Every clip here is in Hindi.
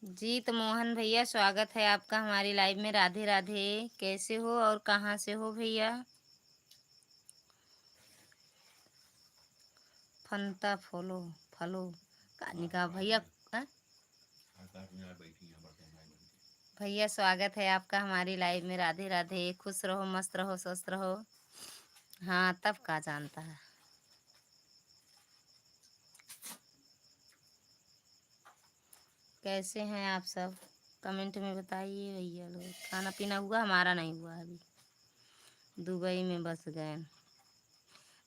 जी तो मोहन भैया, स्वागत है आपका हमारी लाइव में। राधे राधे। कैसे हो और कहाँ से हो भैया? फंता फॉलो फॉलो कहानी का भैया। हाँ? भैया स्वागत है आपका हमारी लाइव में। राधे राधे। खुश रहो, मस्त रहो, स्वस्थ रहो। हाँ, तब का जानता है। कैसे हैं आप सब? कमेंट में बताइए भैया लोग। खाना पीना हुआ? हमारा नहीं हुआ अभी। दुबई में बस गए।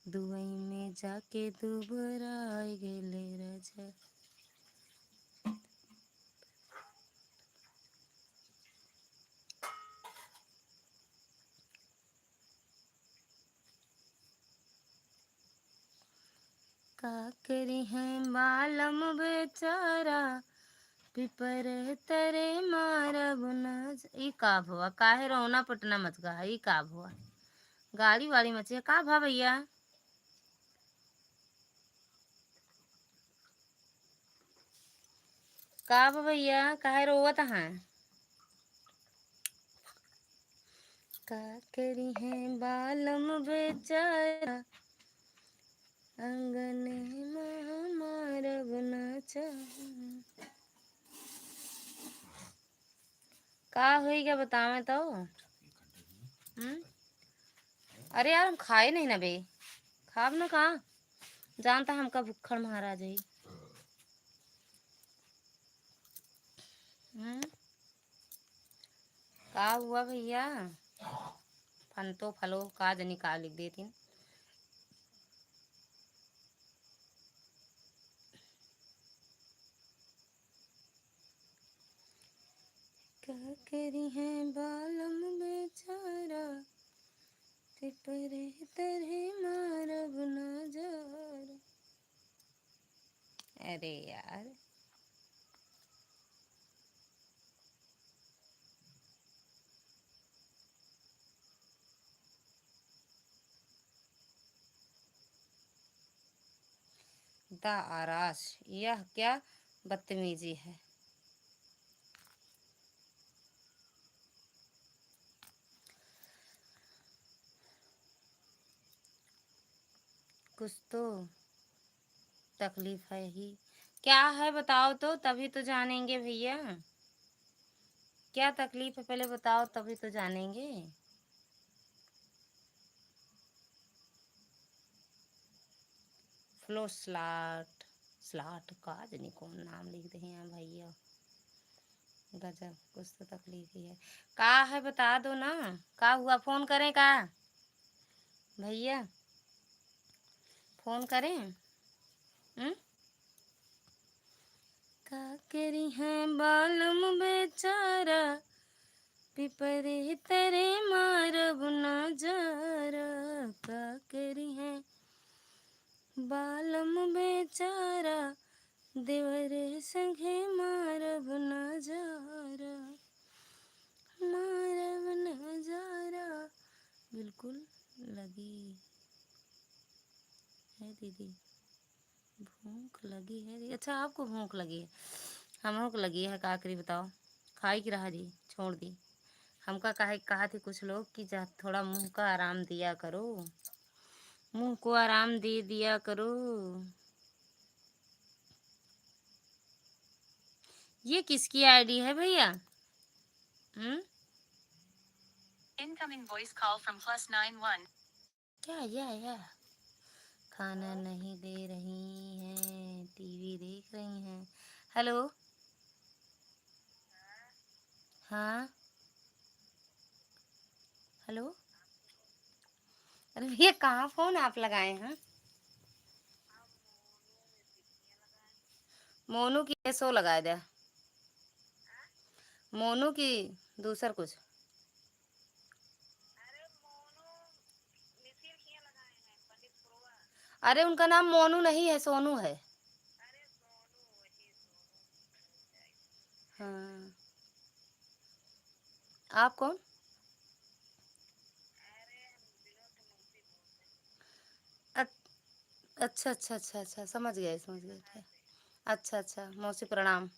दुबई में जाके दुबरा गेले राजा। का करी है मालम बेचारा, पिपर तरे मारा बुना। ई का भवा काहे रोना पटना मच गा। ई का भवा गाड़ी वाड़ी मची है का भा भैया? का भा भैया काहे रोवत है? का करी है बालम बेचारा, अंगने में मारा बुना चाह। का हुई क्या बतावे तो? अरे यार हम खाए नहीं ना बे। खाब ना कहाँ जानता हमका भुक्खड़ महाराज है। हम्म। का हुआ भैया? फंतो फलो का जनी का लिख देती। क्या करी है बालम बेचारा, तिपरे तरह मारब नजर। अरे यार दा आराश, यह क्या बदतमीजी है। कुछ तो तकलीफ है ही। क्या है बताओ तो, तभी तो जानेंगे भैया। क्या तकलीफ है पहले बताओ, तभी तो जानेंगे। फ्लो स्लाट स्लाट का जनी कौन नाम लिख दे हैं भैया। गजब, कुछ तो तकलीफ ही है। का है बता दो ना। का हुआ? फोन करें का भैया? फोन करें? का करी है बालम बेचारा, पिपरे तरे मारब नजारा। का करी है बालम बेचारा, देवरे संगे मारब नजारा। मारब नजारा। बिल्कुल लगी है दीदी। भूख लगी है दीदी। अच्छा आपको भूख लगी है, हमको को लगी है। का करी बताओ? खाई की रहा दी, छोड़ दी। हमका काहे कहा थी कुछ लोग कि जा थोड़ा मुंह का आराम दिया करो, मुंह को आराम दे दिया करो। ये किसकी आईडी है भैया? हम्म। Incoming voice call from +91। क्या या खाना नहीं दे रही हैं, टीवी देख रही हैं। हेलो। हाँ। हेलो। अरे भैया कहाँ फोन आप लगाए हैं? मोनू की सो लगाए दे। मोनू की दूसर कुछ। अरे उनका नाम मोनू नहीं है, सोनू है। हाँ। आप कौन? अ- अच्छा अच्छा अच्छा अच्छा, समझ गए समझ गए। अच्छा अच्छा, मौसी प्रणाम।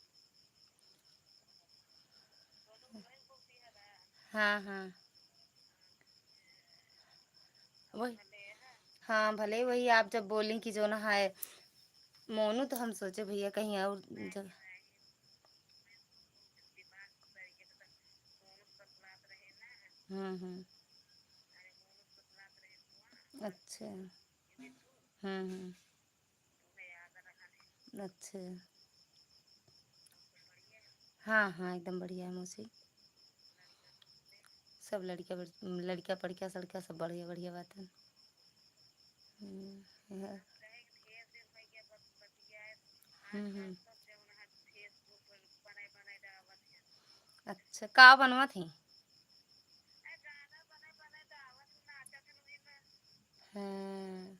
हाँ हाँ वही। हाँ भले वही आप जब बोली कि जो ना है मोनू, तो हम सोचे भैया कहीं और जगह। हम्म। अच्छा। हम्म। अच्छा। हाँ हाँ एकदम बढ़िया है मौसी। सब लड़कियाँ लड़कियाँ पड़कियाँ सड़कियाँ सब बढ़िया बढ़िया बात है। हाँ। हम्म। अच्छा का बनवा थी। हाँ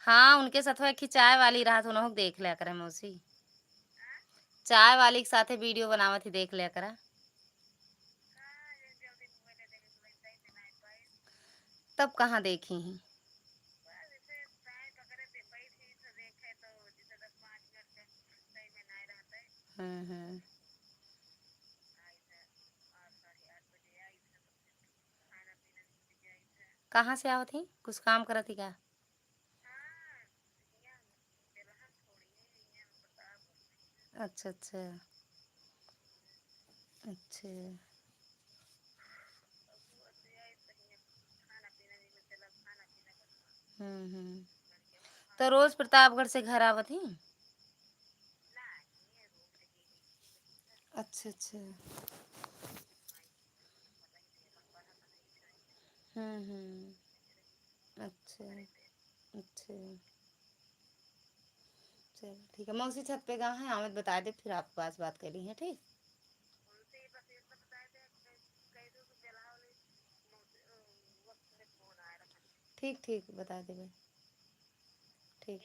हाँ उनके साथ एक चाय वाली रहा तो देख लिया करे मौसी। चाय वाली के साथ वीडियो बनावा थी देख लिया करा। तब कहाँ देखी ही। हम्म। कहाँ से आओ थी कुछ काम करा थी क्या। अच्छा अच्छा। अच्छा। हम्म। तो रोज प्रतापगढ़ से घर आवत ही। अच्छा अच्छा। अच्छा अच्छा। चल ठीक है मौसी छत पे कहाँ है आमद बता दे फिर आपके पास बात करी है ठीक। ठीक ठीक बता दे भाई। ठीक।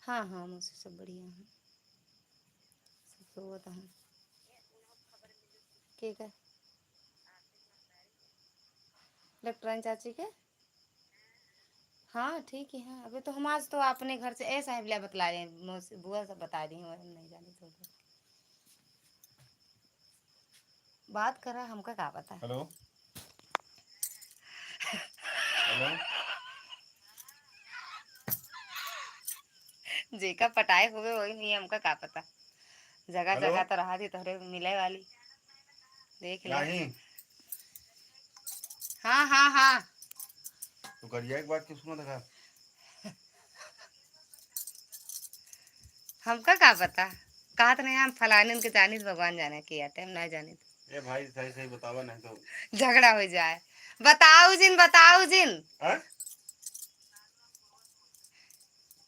हाँ हाँ मौसी सब बढ़िया है। सब तो होता है। ठीक है। इलेक्ट्रॉन चाची के। हाँ ठीक ही है अभी तो हम आज तो अपने घर से ऐसा है बिला बतला रहे हैं मौसी बुआ सब बता दी हैं और हम नहीं जाने तो बात करा हमका क्या पता। Hello hello. जेका पटाए हुए वही नहीं हमका क्या पता। जगह हेलो जगह तो रहा थी तोहरे मिले वाली। देख ले नहीं। हाँ हाँ हाँ। तो करिए एक बात क्यों सुना था। हमका क्या पता। कहा तो नहीं हम फलाने उनके जानी तो भगवान जाने की आते हम नहीं जाने। ए भाई सही सही बतावा नहीं तो झगड़ा हो जाए। बताओ जिन बताओ जिन। हाँ?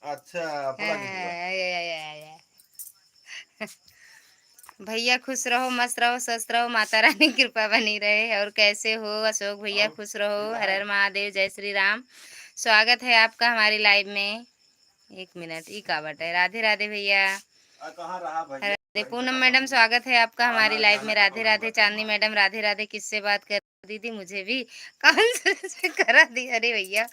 अच्छा अपना की हुआ। भैया खुश रहो मस्त रहो स्वस्थ रहो माता रानी की कृपा बनी रहे। और कैसे हो अशोक भैया खुश रहो हर हर महादेव जय श्री राम। स्वागत है आपका हमारी लाइव में। एक मिनट ई का बट है राधे राधे भैया। कहाँ रहा भैया। राधे पूनम मैडम स्वागत है आपका हमारी लाइव में। राधे राधे चांदनी मैडम राधे राधे। किससे बात कर दीदी मुझे भी कौन से करा दी। अरे भैया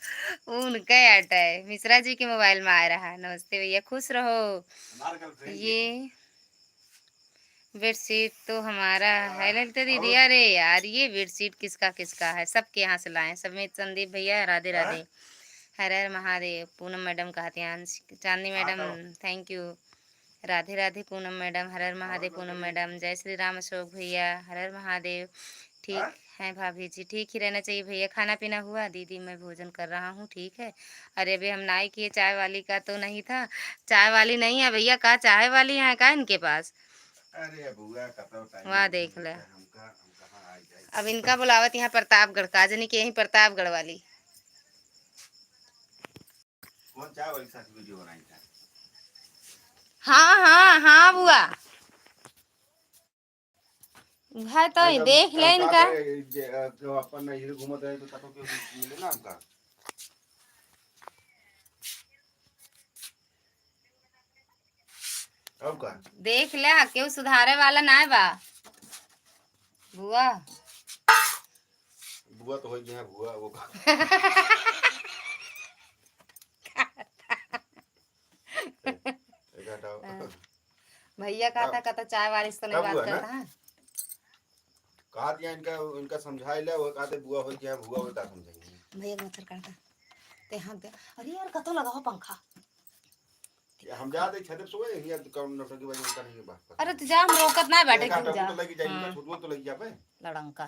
उनका आटा है मिश्रा जी के मोबाइल में आ रहा है। नमस्ते भैया खुश रहो। ये बेडशीट तो हमारा है ललिता दीदी। अरे यार ये बेडशीट किसका किसका है सबके यहाँ से लाए समेत संदीप भैया राधे राधे हर हर महादेव। पूनम मैडम कहते हैं Chandni madam thank you. Radhe Radhe Poonam madam Har her Mahadev. Poonam madam जय श्री राम अशोक भैया हर हर महादेव। ठीक है भाभी जी ठीक ही रहना चाहिए भैया। खाना पीना हुआ दीदी मैं भोजन कर रहा हूँ ठीक है। अरे अभी हम नाई किए चाय वाली का तो नहीं था। चाय वाली नहीं है भैया का चाय वाली है का इनके पास। अरे बुआ वहाँ देख ले। अब इनका बुलावत यहाँ प्रतापगढ़ काजनी के यही प्रतापगढ़ वाली। कौन चाय वाली साथ वीडियो बनाई था। हाँ हाँ हाँ बुआ है तो देख ले इनका। अपन इधर घूमत रहे तो तको के मिले ना हमका। अब का देख ले क्यों सुधारे वाला ना है बा बुआ। बुआ तो हो गया बुआ वो भैया कहता कहता चाय वारिस तो नहीं बात करता है। कहा दिया इनका इनका समझाई ले वो कहते बुआ हो क्या बुआ होता समझाएंगे भैया मच्छर काटता ते हाथ दे। अरे यार कतो लगाओ पंखा। हम जा दे छत पे सोए ये कौन नौटंकी की वजह करने की बात। अरे तो जा हम रोकत ना बैठे क्यों जा। तो लगी जाए इनका छुटवा तो लगी जा पे लड़ंका।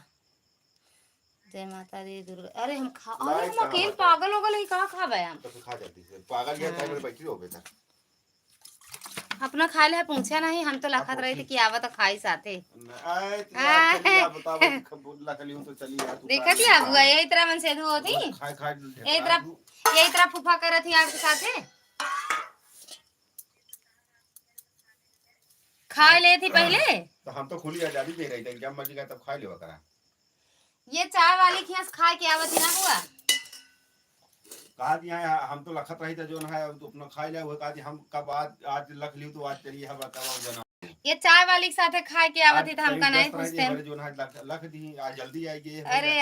जय माता दी दुर्गा। अरे हम खा अरे हम अकेले पागल हो गए कहां खा बे हम तो खा जाती है पागल या टाइम में बैठी हो बेटा अपना खा ले पूछे नहीं हम तो लखत रही थी कि आवा तो खाई साथे आए चलिए आप बताओ कबूल लखली हूं तो चलिए आप देखा थी आप हुआ यही तरह मन से धो होती खाए खाए यही तरह फूफा कर रही थी आपके साथे खा ले थी पहले तो हम तो खुली आजादी दे रही थी जब मर्जी का तब खा लेवा करा ये चाय वाली खियास खा के आवत ही ना हुआ कहा दिया हम तो लखत रही था जो है तो अपना खा लिया वो कहा हम कब आज लख ली तो आज चलिए हम बताओ जना ये चाय वाली के साथ खाए के आवत ही तो हमका नहीं पूछते हैं जो है लख दी आज जल्दी आएगी अरे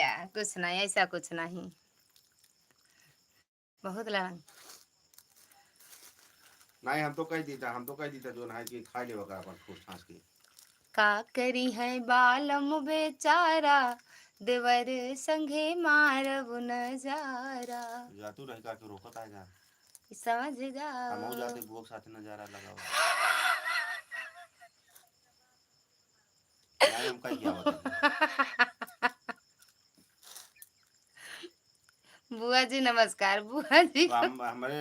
या कुछ नहीं ऐसा कुछ नहीं बहुत लड़न नहीं हम तो कह देता जो है कि खा ले वगैरह अपन फूस ठास के का करी है बालम बेचारा देवर संगे मारब नजारा जातू रह का रोकत आएगा समझ जा हम जाते बुआ के साथ नजारा लगाओ नहीं हम कहीं क्या बता बुआ जी नमस्कार बुआ जी हमारे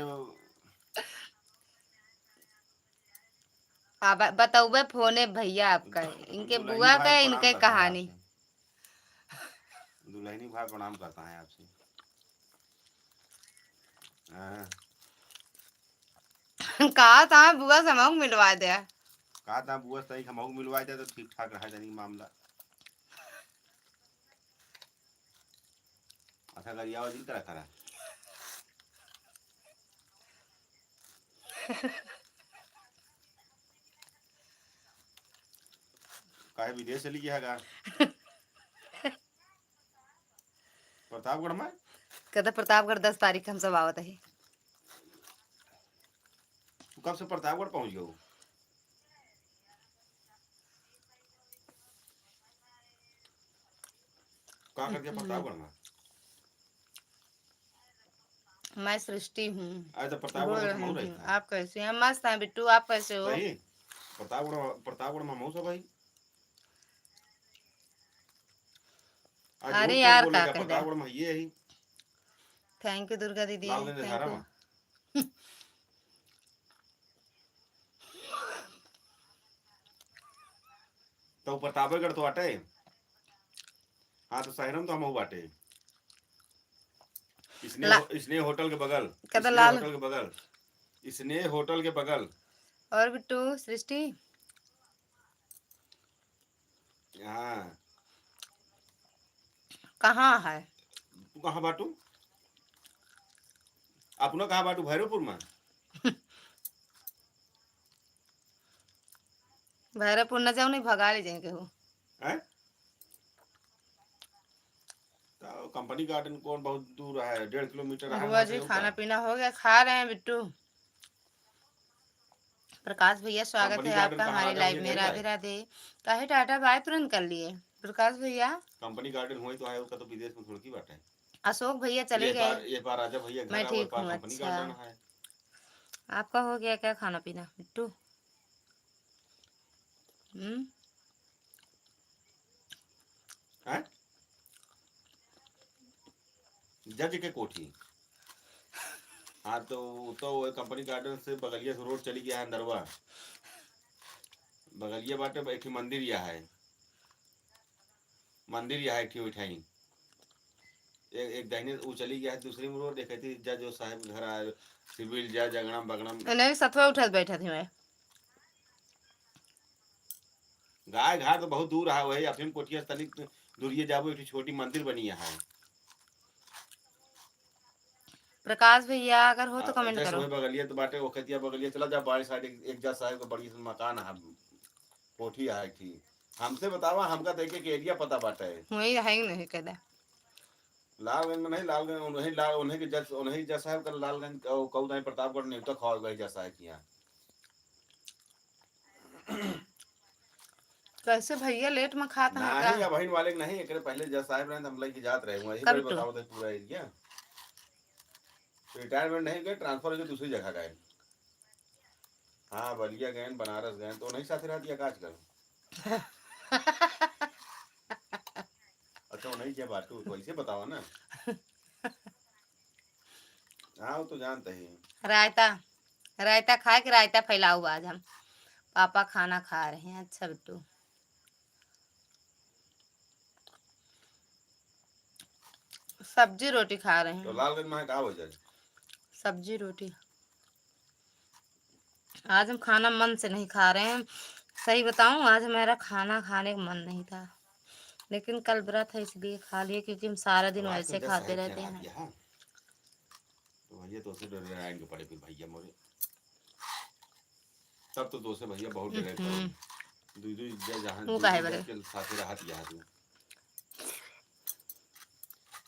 आप बताओ फोने भैया आपका इनके बुआ का इनके कहानी दुल्हनी भाई प्रणाम करता है आपसे कहा था बुआ समाऊ मिलवा दे कहा था बुआ सही समाऊ मिलवा दे तो ठीक ठाक रहा जानी मामला अच्छा गरिया वाली तरह करा काहे विदेश चली गया है प्रतापगढ़ में कहता प्रतापगढ़ 10 तारीख हम सब आवत है कब से प्रतापगढ़ पहुंच गए कहाँ करके प्रतापगढ़ में मैं सृष्टि हूँ तो प्रतापगढ़ आप कैसे हैं मस्त हैं बिट्टू आप कैसे हो प्रतापगढ़ में मौसा भाई अरे यार का प्रतापगढ़ में ये है थैंक यू दुर्गा दीदी तो प्रतापगढ़ तो आटे हाँ तो शहरम तो हम बाटे स्नेह होटल के बगल स्नेह होटल के बगल और बिट्टू सृष्टि हाँ कहाँ है तू कहाँ बाटू अपना कहाँ बाटू भैरवपुर में भैरवपुर न जाओ नहीं भगा ले जाएंगे हो तो कंपनी गार्डन कौन बहुत दूर है 1.5 किलोमीटर है बुआ जी खाना पीना हो गया खा रहे हैं बिट्टू प्रकाश भैया स्वागत है आपका हमारी लाइव में राधे राधे काहे टाटा बाय तुरंत कर लिए प्रकाश भैया कंपनी गार्डन हुई तो है उसका तो विदेश में थोड़ी बात है अशोक भैया चले गए ये बार राजा भैया मैं ठीक हूँ अच्छा आपका हो गया क्या खाना पीना बिट्टू जज के कोठी हाँ तो कंपनी गार्डन से बगलिया से रोड चली गया है नरवा बगलिया बाटे एक मंदिर या है एक उठाई एक दाहिने वो चली गया है दूसरी में रोड देखी थी जज साहब घर आए सिविल जज अगड़म बगड़म नहीं सतवा उठा बैठा थी मैं गाय घाट तो बहुत दूर है वही अपनी कोठिया तनिक दूरिये जाबो एक छोटी मंदिर बनी है प्रकाश भैया अगर हो तो कमेंट करो बगलिया तो बाटे वो खतिया बगलिया चला जा बाड़ी साइड एक जज साहब का बड़ी मकान है कोठी है थी हमसे बतावा हमका देखे के एरिया पता बाटे वही है नहीं कहदा लालगंज में नहीं लालगंज उन्हीं जज साहब का लालगंज कऊ नहीं प्रतापगढ़ नहीं तो खौर गई जज साहब किया कैसे भैया लेट में खाता है नहीं का? अब बहन वाले के नहीं एकरे पहले जज साहब रहे हम लग जात रहे वही कब बड़ी तो बताओ तो पूरा एरिया रिटायरमेंट नहीं गए ट्रांसफर हो दूसरी जगह गए। हाँ बलिया गए बनारस गए तो नहीं साथ रह दिया आजकल। अच्छा वो नहीं क्या बात तो ऐसे बताओ ना। हाँ वो तो जानते ही। रायता रायता खा के रायता फैलाओ आज हम। पापा खाना खा रहे हैं। अच्छा बिट्टू सब्जी रोटी खा रहे तो हैं। लालगंज में कहा हो जाए सब्जी रोटी आज हम खाना मन से नहीं खा रहे हैं। सही बताऊं आज मेरा खाना खाने का मन नहीं था, लेकिन कल व्रत है इसलिए खा लिए, क्योंकि हम सारा दिन तो आज तो वैसे जज खाते साहब रहते चढ़ा हैं। दिया। हाँ तो भैया तो उसे डर आएंगे पड़े फिर भैया मोरे तब तो दोस्त भैया बहुत डरे पड़े जहाँ वो दू काहे जज बरे के साथ रहा दिया तू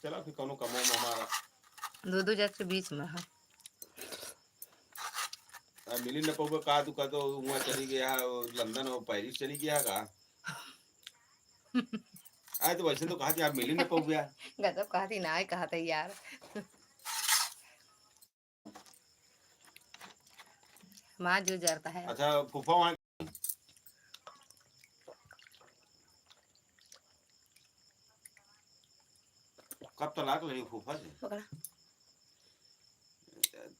चला फिर कौनो कमो हमारा दो जग के बीच में है। मिली न पाऊगा का तू का तो वहाँ चली गया लंदन और पेरिस चली गया का। आए तो वैसे तो कहा कि आप मिली न पाऊ गया। गजब कहा थी ना कहा था यार। माँ जो जरता है। अच्छा फूफा वहाँ कब तलाक लगी फूफा से पकड़ा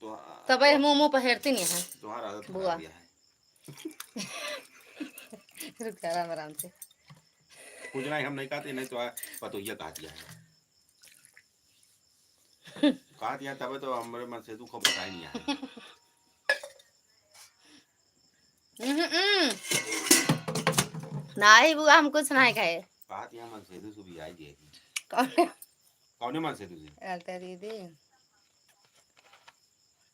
तो तब तो मुंह पहरती नहीं है तुम्हारा आदत खराब बुआ। दिया है। रुक जा आराम आराम से। कुछ नहीं हम नहीं कहते नहीं तो पतोहिया कहा दिया है कहा दिया तब तो हमारे मन से दुख पता ही नहीं है। नहीं बुआ हम कुछ नहीं खाए। कहा दिया मन से तू भी आई गई कौन कौन मन से तुझे अलता दीदी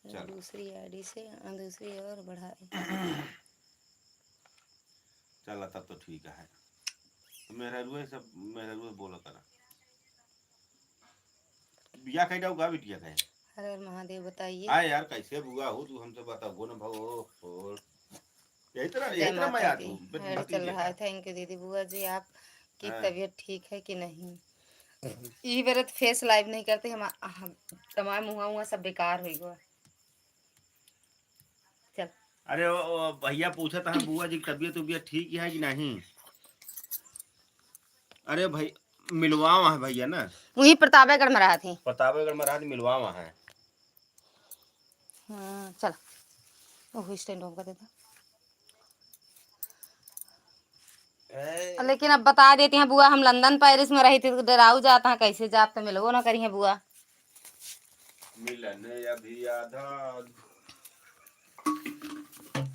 चल दूसरी आईडी से दूसरी और बढ़ाए। चल तब तो ठीक है तो मेरा रुए सब मेरा रुए बोला करा बिया कहीं जाऊगा बिटिया कहे हर महादेव बताइए। हाँ यार कैसे बुआ हो तू हमसे बताओ ना भाव और जय यही तरह मैं माता आ दी। तू ऐड मत चल लीजिए रहा है। का थैंक यू दीदी। बुआ जी आपकी हाँ तबीयत ठीक है कि नहीं? ई बेरत फेस लाइव नहीं करते हम तमाम मुँह हुआ सब बेकार हो गया। चल अरे वो भैया पूछा था बुआ जी की तबीयत उबियत ठीक है कि नहीं। अरे भाई मिलवावा है भैया ना वही प्रतापगढ़ में रहा थी। प्रतापगढ़ में रहा मिलवावा है। हाँ चल वो स्टैंड ऑफ कर देता। लेकिन अब बता देती हैं बुआ हम लंदन पेरिस में रही थी तो डराऊ जाता है कैसे जाप तो मिलवो ना करी है बुआ। मिलन अभी आधा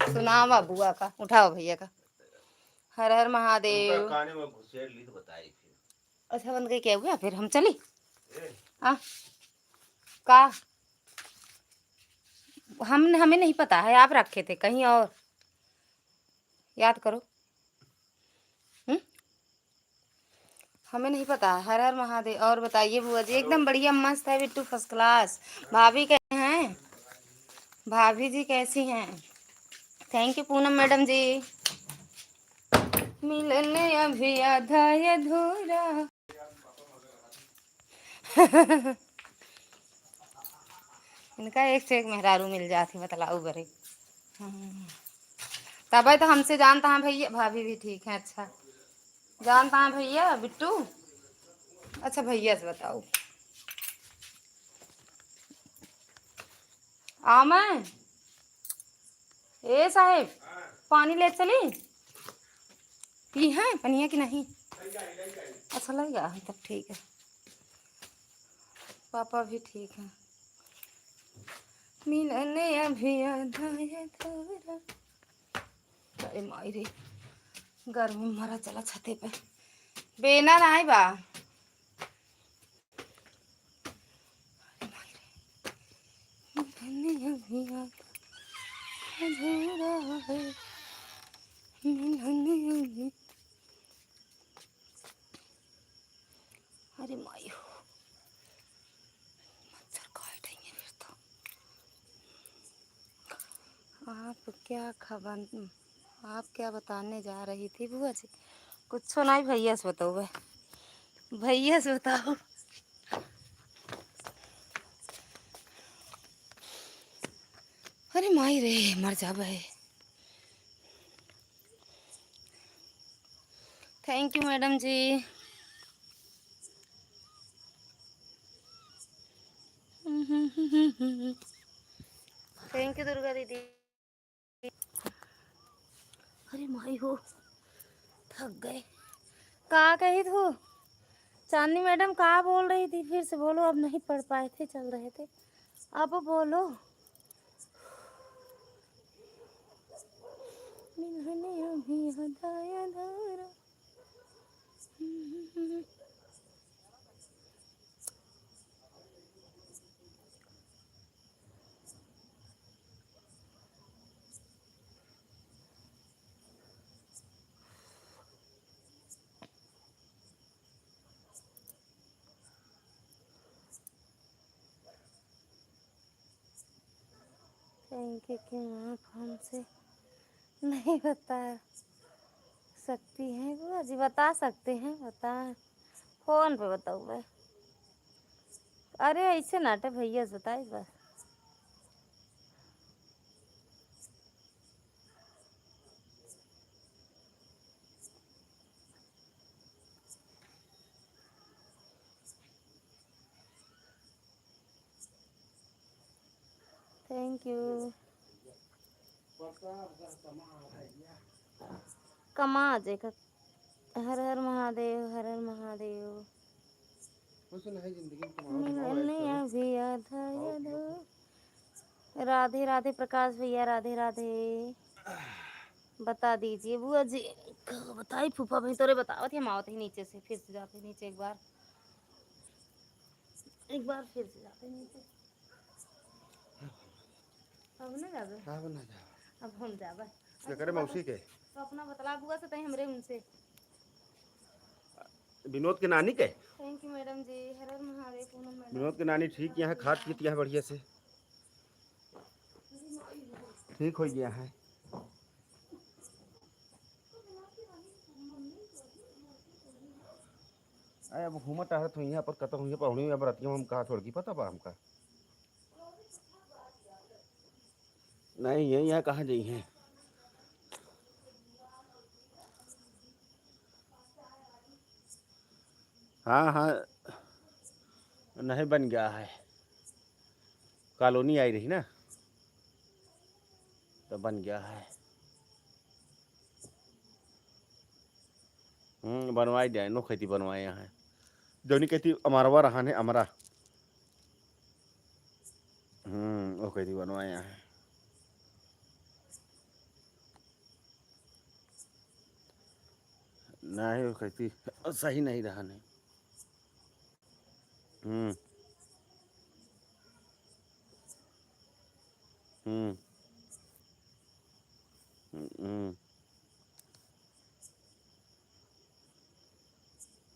सुनावा बुआ का उठाओ भैया का। हर हर महादेव। काने में घुसेड़ ली तो बताई फिर अच्छा बंद गई क्या हुआ फिर हम चली ए, आ का हमें नहीं पता है आप रखे थे कहीं और याद करो। हमें नहीं पता। हर हर महादेव। और बताइए बुआ जी एकदम बढ़िया मस्त है बिट्टू फर्स्ट क्लास। भाभी कैसे हैं? भाभी जी कैसी हैं? थैंक यू पूनम मैडम जी। मिलने अभी आधा अधूरा। इनका एक से एक मेहरारू मिल जाती बतलाऊ बरे। तब तो हमसे जानता है भैया। भाभी भी ठीक है। अच्छा जानता है भैया बिट्टू। अच्छा भैया से बताओ आ मैं ए साहेब पानी ले चली पी है पनिया की नहीं? अच्छा लगेगा तब ठीक है। पापा भी ठीक है। मिलने अभी आधा अधूरा। अरे माई रे गर्मी में मरा चला छते पे बेना नहीं बा। मिलने अभी आधा अधूरा है। मिलने अभी अरे माई हो मच्छर काटेंगे फिर तो। आप क्या खबर आप क्या बताने जा रही थी बुआ जी? कुछ सुनाई भैया से बताओ भाई, भैया से बताओ। अरे माई रे मर जा भाई। Thank you madam ji. Thank you Durga दीदी। अरे माई हो, थक गए। कहा कही तू चांदनी मैडम? कहा बोल रही थी? फिर से बोलो। अब नहीं पढ़ पाए थे, चल रहे थे, अब बोलो। मिलने अभी हदाया धारा। थैंक यू कि आप हमसे नहीं बता सकती हैं बुआ जी? बता सकते हैं, बता फोन पे बताओ भाई। अरे ऐसे नाटे भैया से बताए बस। Thank you. कमा जेका। हर हर महादेव, हर हर महादेव। मिलने अभी आधा अधूरा। राधे राधे प्रकाश भैया, राधे राधे। बता दीजिए बुआ जी। बताई फूफा भाई तोरे बतावत ही, हम आवत ही नीचे से, फिर से जाते नीचे एक बार, एक बार फिर से जाते नीचे। अब ना जाबे, अब ना जा, अब हम जाबे। क्या करे मौसी के? तो अपना बतला बुआ से तई हमरे उनसे। विनोद के नानी के। Thank you madam ji. Her her Mahadev. Poonam madam Vinod के नानी ठीक यहाँ खाद पीती है बढ़िया से, ठीक हो गया है। अरे अब घूमत आहत हुई यहाँ पर कतौ हुई पहुड़ी अब रतियों हम कहा छोड़ की पता बा हमका नहीं है यहाँ कहाँ जाई है। हाँ हाँ नहीं बन गया है, कॉलोनी आई रही ना तो बन गया है। बनवाई जाए नो खेती बनवाए यहाँ जौनी खेती अमरवा रहा है अमरा। वो खेती बनवाए यहाँ नहीं, वो खेती सही नहीं रहा नहीं। हम्म हम्म हम्म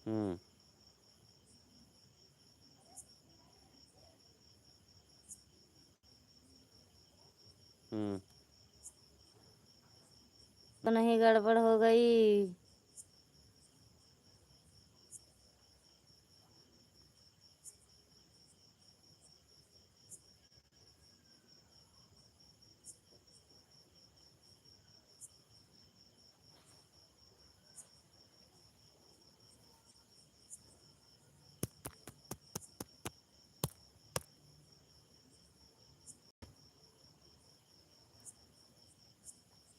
हम्म हम्म तो नहीं गड़बड़ हो गई।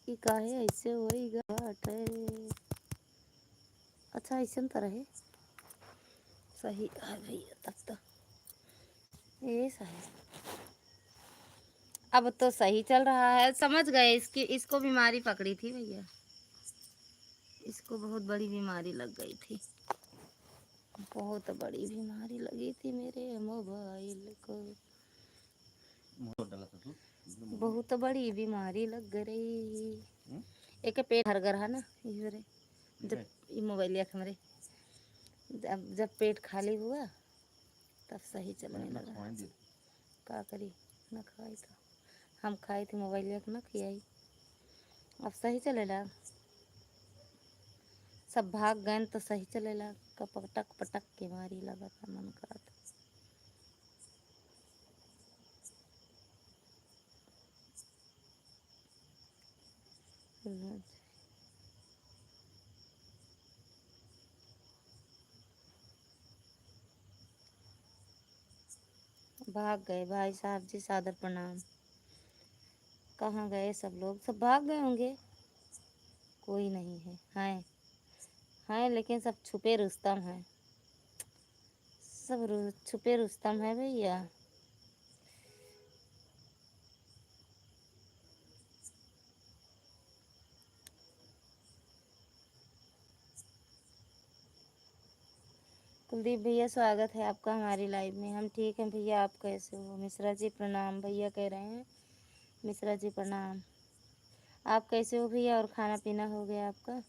कि काहे ऐसे होई बाटे। अच्छा ऐसे तो रहे सही है भैया, तब तो ये सही। अब तो सही चल रहा है, समझ गए। इसकी इसको बीमारी पकड़ी थी भैया, इसको बहुत बड़ी बीमारी लग गई थी, बहुत बड़ी बीमारी लगी थी मेरे मोबाइल को, बहुत बड़ी बीमारी लग गई। एक पेट हर गर है ना इधरे, जब ये मोबाइल लिया हमरे, जब पेट खाली हुआ तब सही चलने लगा। का करी न खाई तो हम खाई थी मोबाइल लिया न खियाई, अब सही चलेला। सब भाग गए तो सही चलेला। पटक पटक के मारी लगा था मन करा था। भाग गए भाई साहब जी, सादर प्रणाम। कहाँ गए सब लोग? सब भाग गए होंगे। कोई नहीं है। हैं लेकिन सब छुपे रुस्तम हैं। सब छुपे रुस्तम है भैया। कुलदीप भैया स्वागत है आपका हमारी लाइव में। हम ठीक हैं भैया, आप कैसे हो? मिश्रा जी प्रणाम भैया कह रहे हैं। मिश्रा जी प्रणाम। आप कैसे हो भैया? और खाना पीना हो गया आपका?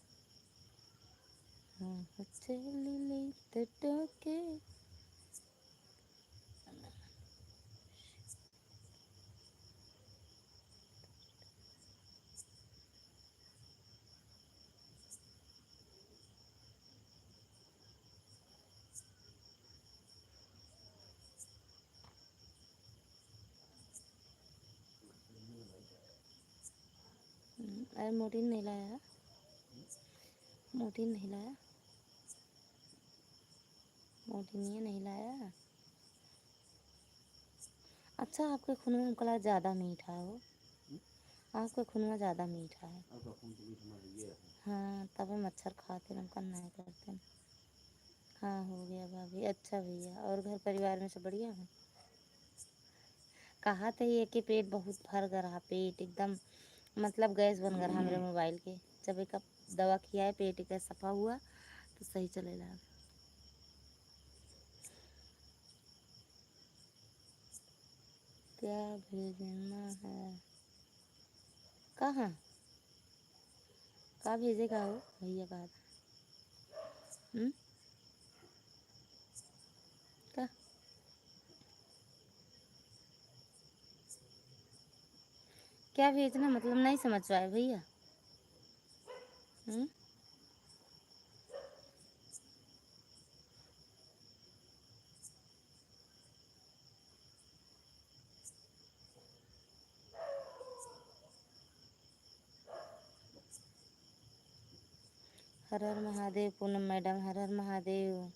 अरे मोटिन नहीं लाया, मोटिन नहीं लाया, मोटिन ये नहीं लाया। अच्छा आपके खून में हमको लगा ज़्यादा मीठा है वो। आपका खून ज़्यादा मीठा है। हाँ तभी मच्छर खाते हम करना है करते हैं। हाँ हो गया भाभी। अच्छा भैया, और घर परिवार में सब बढ़िया है? कहा था ये कि पेट बहुत भर गया, पेट एकदम मतलब गैस बन गया मेरे मोबाइल के। जब एक दवा किया है पेट का सफा हुआ तो सही चलेगा। क्या भेजना है? कहाँ कहाँ भेजेगा वो भैया? कहा था क्या? क्या भेजना मतलब नहीं समझ पाए भैया। हर हर महादेव पूनम मैडम, हर हर महादेव।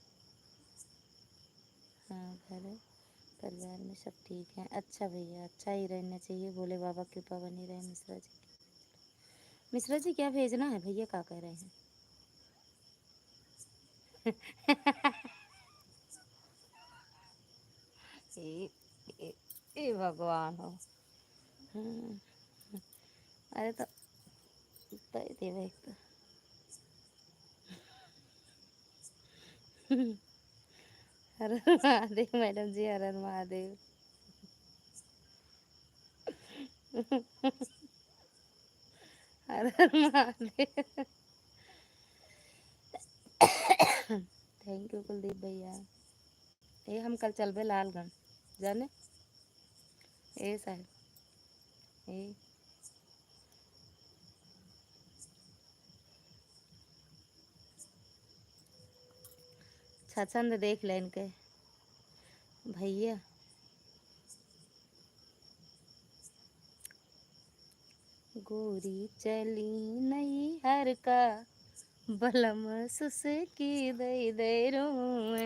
हाँ घर परिवार में सब ठीक हैं। अच्छा भैया, अच्छा ही रहना चाहिए, भोले बाबा की कृपा बनी रहे। मिश्रा जी, मिश्रा जी क्या भेजना है भैया? क्या कह रहे हैं? ए भगवान हो। अरे तो दे भाई तो हर हर Mahadev madam ji, her her Mahadev. Har her Mahadev. Thank you Kuldeep भैया। ये हम कल चलबे लालगंज जाने। ए साहब ए छछंद देख लेन के भैया। गोरी चली नहीं हर का बलम सुसकी दई दे रोए।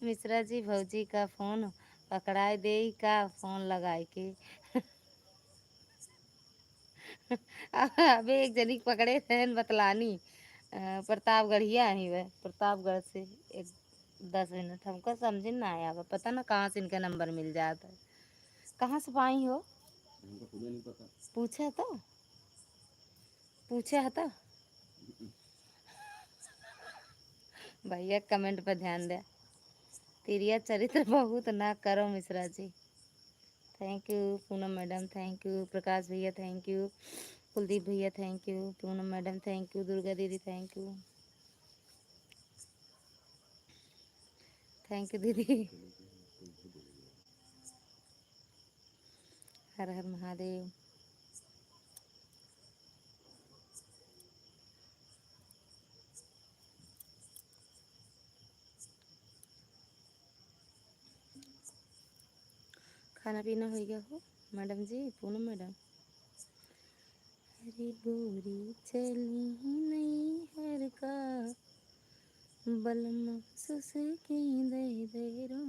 मिश्रा जी भौजी का फोन पकड़ाए दे का फोन लगाए के। अबे एक जनी पकड़े थे बतलानी प्रतापगढ़िया ही वह प्रतापगढ़ से। एक 10 मिनट हमको समझ ना आया, पता ना कहाँ से इनका नंबर मिल जाता है। कहाँ से पाई हो? पूछा तो पूछा है तो भैया कमेंट पर ध्यान दे। तिरिया चरित्र बहुत ना करो Mishra ji. Thank you Poonam madam, thank you Prakash भैया, थैंक यू कुलदीप भैया, thank you Poonam madam, thank you Durga दीदी, थैंक यू, थैंक यू दीदी। हर हर महादेव। खाना पीना हो गया हो मैडम जी, पूनम मैडम? अरे गोरी चली नहीं हर का बलम सुसकी दे दे रो।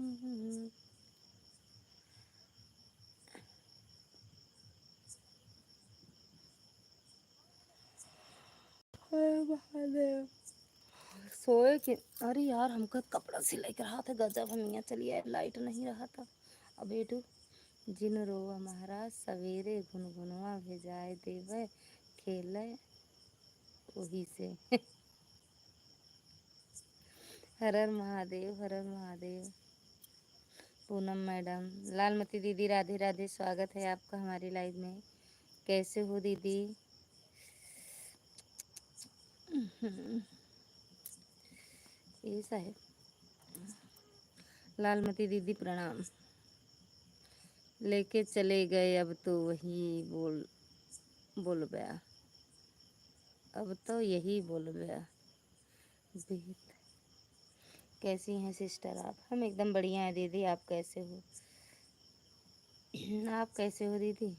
महादेव सोए कि अरे यार हमका कपड़ा सिलाई कर रहा था गजब हम यहाँ चलिए लाइट नहीं रहा था। अब बेटू जिन रोवा महाराज सवेरे गुनगुनवा भेजाए देवे खेले वही से। हर हर महादेव, हर हर महादेव। पूनम मैडम, लालमती दीदी राधे राधे, स्वागत है आपका हमारी लाइव में। कैसे हो दीदी? ऐसा है। लालमती दीदी प्रणाम। लेके चले गए अब तो वही बोल गया, अब तो यही बोल गया। बेहद कैसी हैं सिस्टर आप? हम एकदम बढ़िया हैं दीदी, आप कैसे हो? आप कैसे हो दीदी?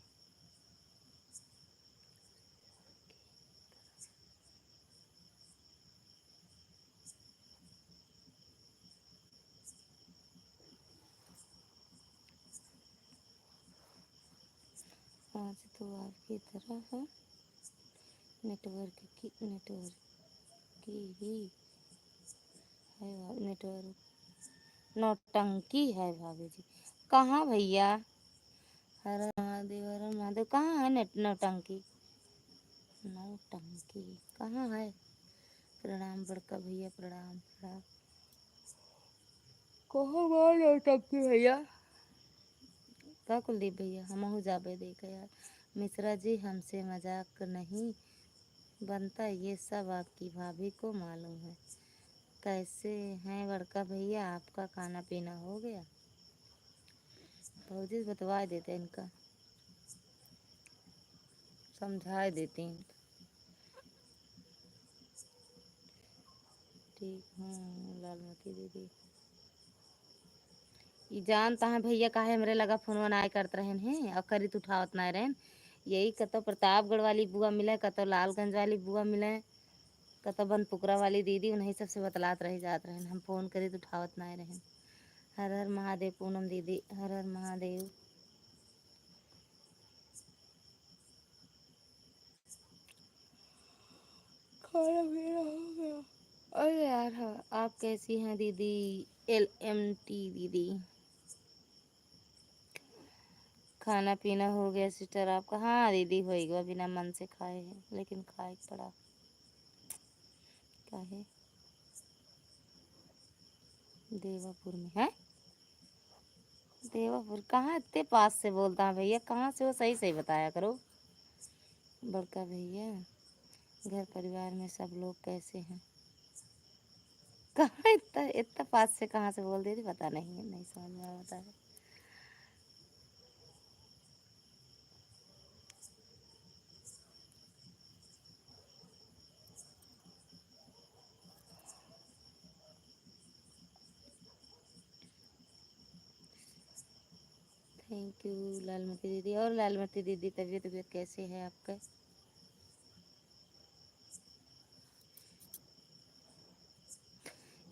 आज तो आपकी तरह है नेटवर्क की ही है नेटवर्क नौटंकी है भाभी जी। कहाँ भैया? हर महादेव, हर महादेव। कहाँ है नेट नौटंकी? नौटंकी कहाँ है? प्रणाम बड़का भैया, प्रणाम प्रणाम। कहाँ बाल नौटंकी भैया? का कुलदीप भैया हमहू जाबे देखे यार। मिश्रा जी हमसे मजाक नहीं बनता, ये सब आपकी भाभी को मालूम है। कैसे हैं बड़का भैया? आपका खाना पीना हो गया? भौजी बतवा देते इनका, समझा देती हैं। ठीक हूँ लालमती दीदी। ये जानता है भैया काहे हमरे लगा फोन बनाए करत रहन हैं और करी उठावत ना रहन। यही कतो प्रतापगढ़ वाली बुआ मिले, कतो लालगंज वाली बुआ मिले, कतो बनपुकरा वाली दीदी, उन्हीं सबसे बतलात रह जात रहन। हम फोन करी तो उठावत ना रहन। हर हर महादेव पूनम दीदी, हर हर महादेव। खाना पीना हो गया? अरे यार हाँ, आप कैसी हैं दीदी? LMT दीदी, खाना पीना हो गया सिस्टर आपका? हाँ दीदी हो गया, बिना मन से खाए हैं लेकिन खाए पड़ा। काहे? देवापुर में है? देवापुर कहाँ? इतने पास से बोलता है भैया, कहाँ से हो? सही सही बताया करो बड़का भैया। घर परिवार में सब लोग कैसे हैं? कहाँ इतना इतना पास से कहाँ से बोल देती? पता नहीं है, नहीं समझ में आता है। थैंक यू लालमती दीदी। और लालमती दीदी तबीयत तबीयत कैसे है आपका?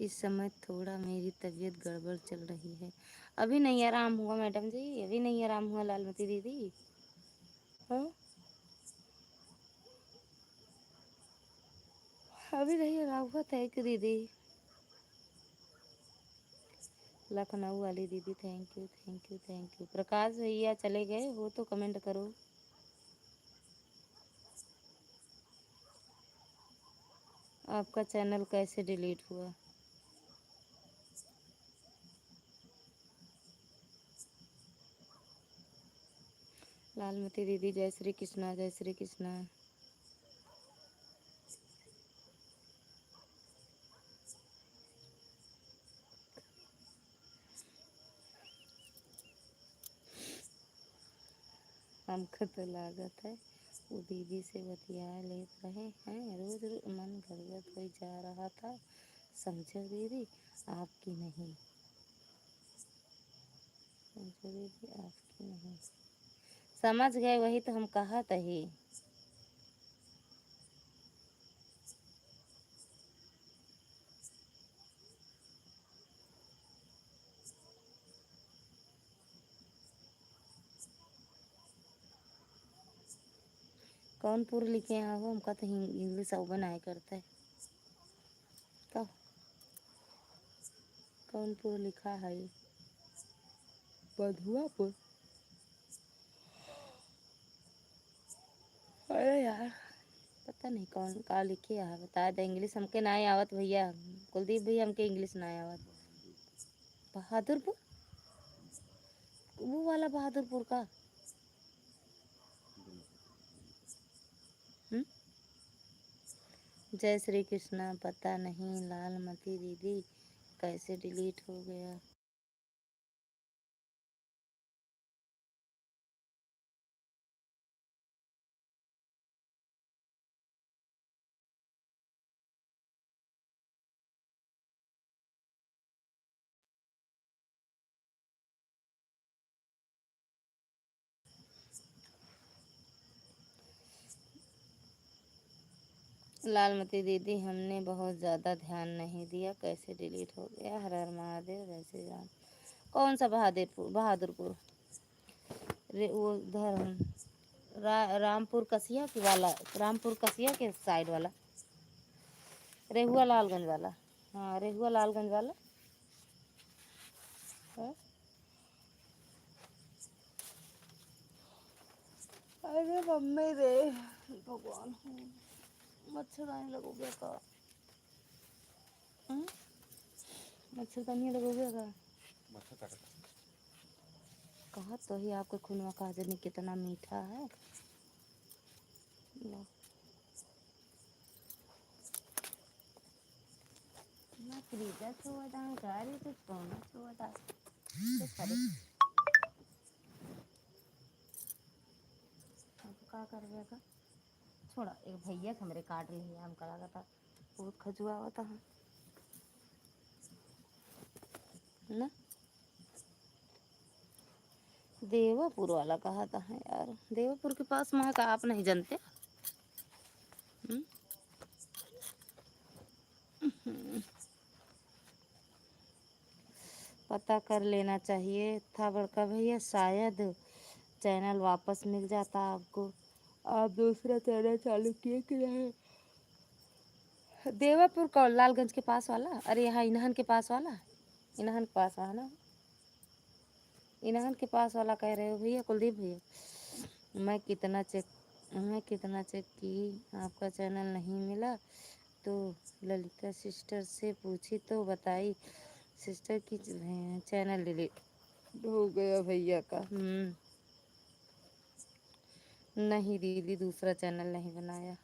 इस समय थोड़ा मेरी तबीयत गड़बड़ चल रही है। अभी नहीं आराम हुआ मैडम जी, अभी नहीं आराम हुआ लालमती दीदी। हाँ अभी नहीं आराम हुआ। थैंक यू दीदी। लखनऊ वाली दीदी thank you thank you thank you. Prakash भैया चले गए हो तो कमेंट करो। आपका चैनल कैसे डिलीट हुआ? लालमती दीदी जय श्री कृष्णा, जय श्री कृष्णा। हमको तो लागत है वो दीदी से बतिया लेते रहे हैं। रोज रोज मन गदगद हो जा रहा था, समझो दीदी आपकी नहीं। मंजू दीदी आपकी नहीं। समझ गए, वही तो हम कहा तही। कौन पूर्व लिखे हैं वो, हमका तो इंग्लिश अब बनाया करता है का। कौन पूर्व लिखा है ये? बधुआपुर। अरे यार पता नहीं कौन का लिखे है, बता दे। इंग्लिश हमके ना आवत भैया, कुलदीप भैया हमके इंग्लिश ना आवत। बहादुरपुर, वो वाला बहादुरपुर का। हम्म? जय श्री कृष्णा, पता नहीं लालमती दीदी कैसे डिलीट हो गया। लालमती दीदी हमने बहुत ज़्यादा ध्यान नहीं दिया, कैसे डिलीट हो गया। हर हर महादेव, जय श्री राम। कौन सा बहादुरपुर? बहादुरपुर वो उधर रामपुर कसिया की वाला, रामपुर कसिया के साइड वाला, रेहुआ लालगंज वाला। हाँ रेहुआ लालगंज वाला है। अरे मम्मी रे भगवान, मच्छर आने लगोगे का? मच्छरदानी लगोगे का? मच्छर काटता। कहा तो ही आपके खूनवा का जनी कितना मीठा है। लो। ना फ्रीजर छुआ गाड़ी तो कौन छुआ तो करे। अब का करबे का? छोड़ा, एक भैया के हमरे काट ली हम करा था, बहुत खजुआ होता है ना। देवापुर वाला कहा था है यार, देवापुर के पास वहाँ का आप नहीं जानते। हम्म? पता कर लेना चाहिए था बड़का भैया, शायद चैनल वापस मिल जाता आपको। आप दूसरा चैनल चालू किए कि नहीं? देवापुर का लालगंज के पास वाला, अरे यहाँ इन्हन के पास वाला, इन्हन के पास है ना, इन्हन के पास वाला कह रहे हो भैया कुलदीप भैया। मैं कितना चेक की, आपका चैनल नहीं मिला तो ललिता सिस्टर से पूछी तो बताई सिस्टर की चैनल डिलीट हो गया भैया का। नहीं दीदी दूसरा चैनल नहीं बनाया।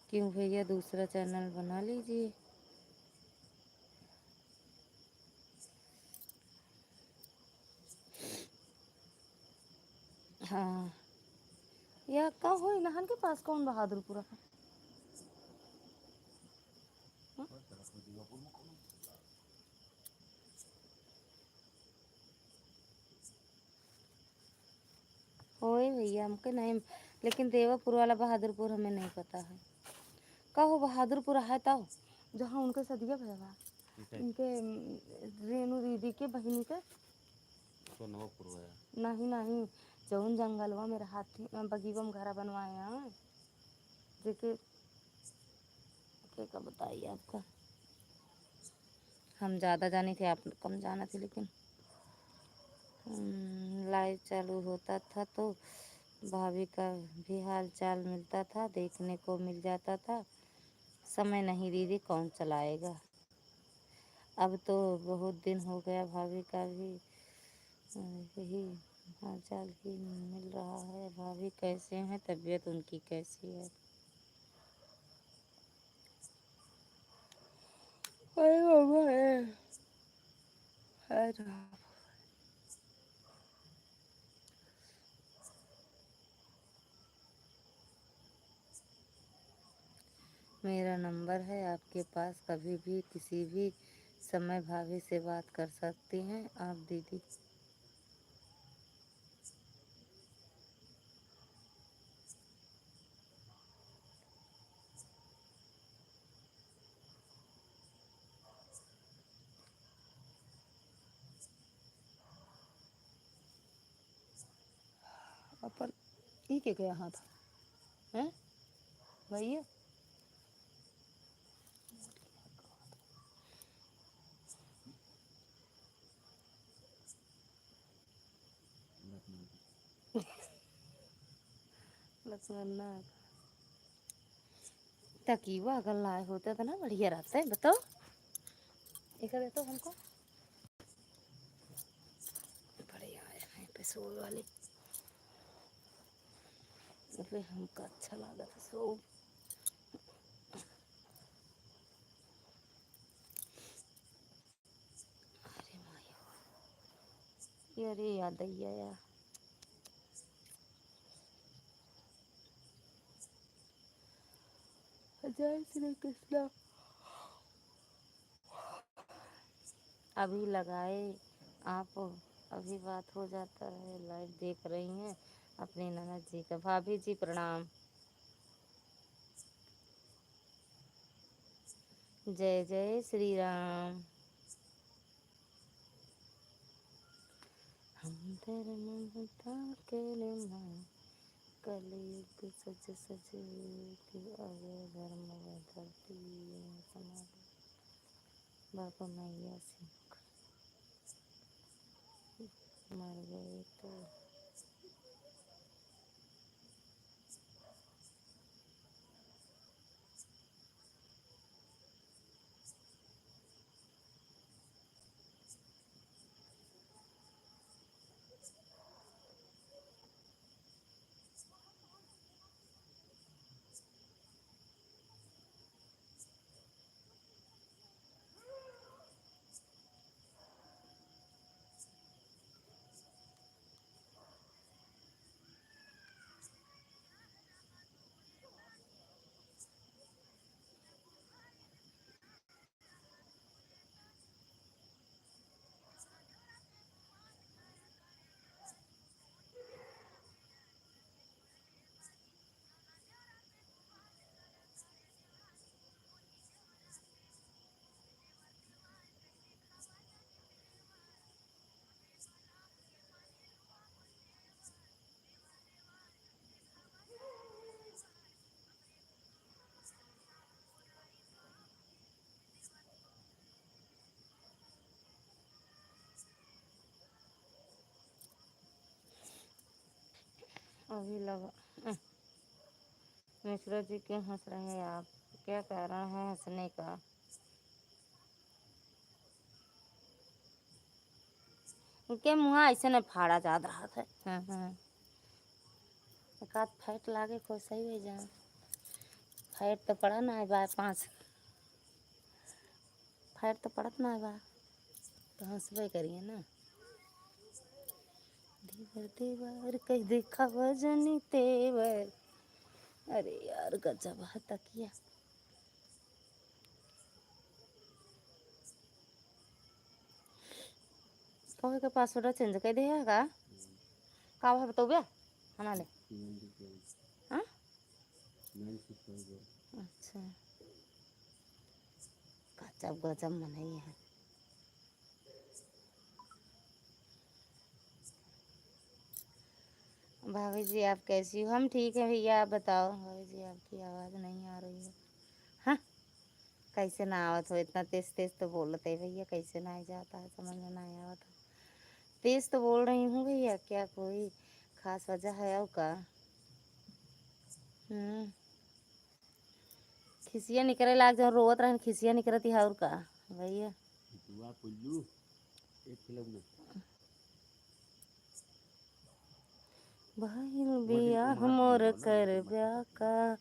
क्यों भैया, दूसरा चैनल बना लीजिए। हाँ या का हो नहन के पास कौन बहादुरपुरा का? हाँ? होए भैया हमके नहीं, लेकिन देवापुर वाला बहादुरपुर हमें नहीं पता है। का हो बहादुरपुर है तब जहाँ उनके सदिया भैया इनके रेणु दीदी के बहनी के। तो नवापुर है। नहीं नहीं, जौन जंगलवा में हाथी बगीवा में घर बनवाए हैं, जेके का बताइए आपका। हम ज़्यादा जाने थे, आप कम जाना थे, लेकिन लाइव चालू होता था तो भाभी का भी हाल चाल मिलता था, देखने को मिल जाता था। समय नहीं दीदी, कौन चलाएगा। अब तो बहुत दिन हो गया, भाभी का भी यही हाल चाल ही मिल रहा है। भाभी कैसे हैं, तबीयत उनकी कैसी है? अरे बाबा है तो। मेरा नंबर है आपके पास, कभी भी किसी भी समय भाभी से बात कर सकती हैं आप दीदी। अपन ई के यहाँ था हैं भैया लक्ष्मण तकीवा अगर लाए होते तो ना बढ़िया रहता है। बताओ एक देते हमको बढ़िया आए हैं पेसोल वाले फिर हमको अच्छा लगा था सो अरे माया अरे याद आई यार जय श्री कृष्णा अभी लगाए आप अभी बात हो जाता है। लाइव देख रही हैं अपने ननद जी का। भाभी जी प्रणाम। जय जय श्री राम। हम तेरे ममता के निर्माण कलयुग सच सच की अवे धर्म व धरती समाज बाबा मैया सिंह मर गए तो अभी लगा। मिश्रा जी क्यों हंस रहे हैं आप? क्या कारण है हंसने का? उनके मुँह ऐसे न फाड़ा जा रहा था। एक आध फैट लागे को सही है जहाँ फैट तो पड़ा ना है बा 5 फैट तो पड़त ना है बा तो हंसबे करिए ना। देवर देवर कह देखा वजनी तेवर। अरे यार गजब है तकिया। कहे के पासवर्ड चेंज कर दे है का है बताओ बे हना ले हाँ अच्छा गजब गजब मनाई है। भाभी जी आप कैसी हो? हम ठीक है भैया आप बताओ। भाभी जी आपकी आवाज़ नहीं आ रही है। हाँ कैसे ना आवत हो? इतना तेज तेज तो बोलते है भैया कैसे ना आ जाता है समझ में ना आवत हो। तेज तो बोल रही हूँ भैया क्या कोई खास वजह है और का? खिसिया निकले लाग जो रोवत रहन खिसिया निकलती है और का भैया भाई बियाह मोर कर ब्याह का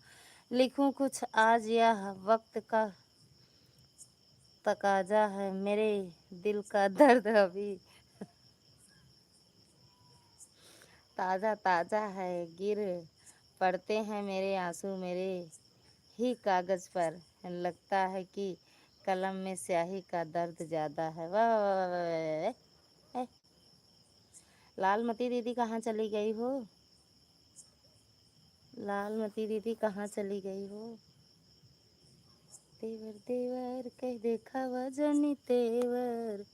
लिखूं कुछ आज यह वक्त का तकाजा है मेरे दिल का दर्द अभी ताज़ा ताज़ा है गिर पड़ते हैं मेरे आंसू मेरे ही कागज़ पर लगता है कि कलम में स्याही का दर्द ज़्यादा है। वाह वाह वाह वाह वाह वाह। लालमती दीदी कहाँ चली गई हो? लालमती दीदी कहाँ चली गई हो? तेवर तेवर कह देखा वजनी तेवर।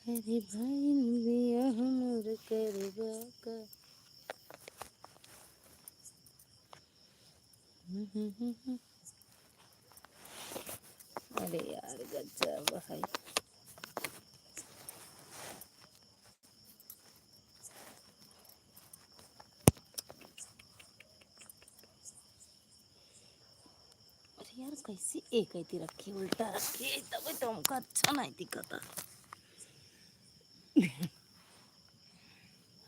अरे भाई बिया हमर करवा का। अरे यार गजब भाई। अरे यार कैसी एक ऐती रखी उल्टा रखी तब तो हमको अच्छा नहीं दिखता।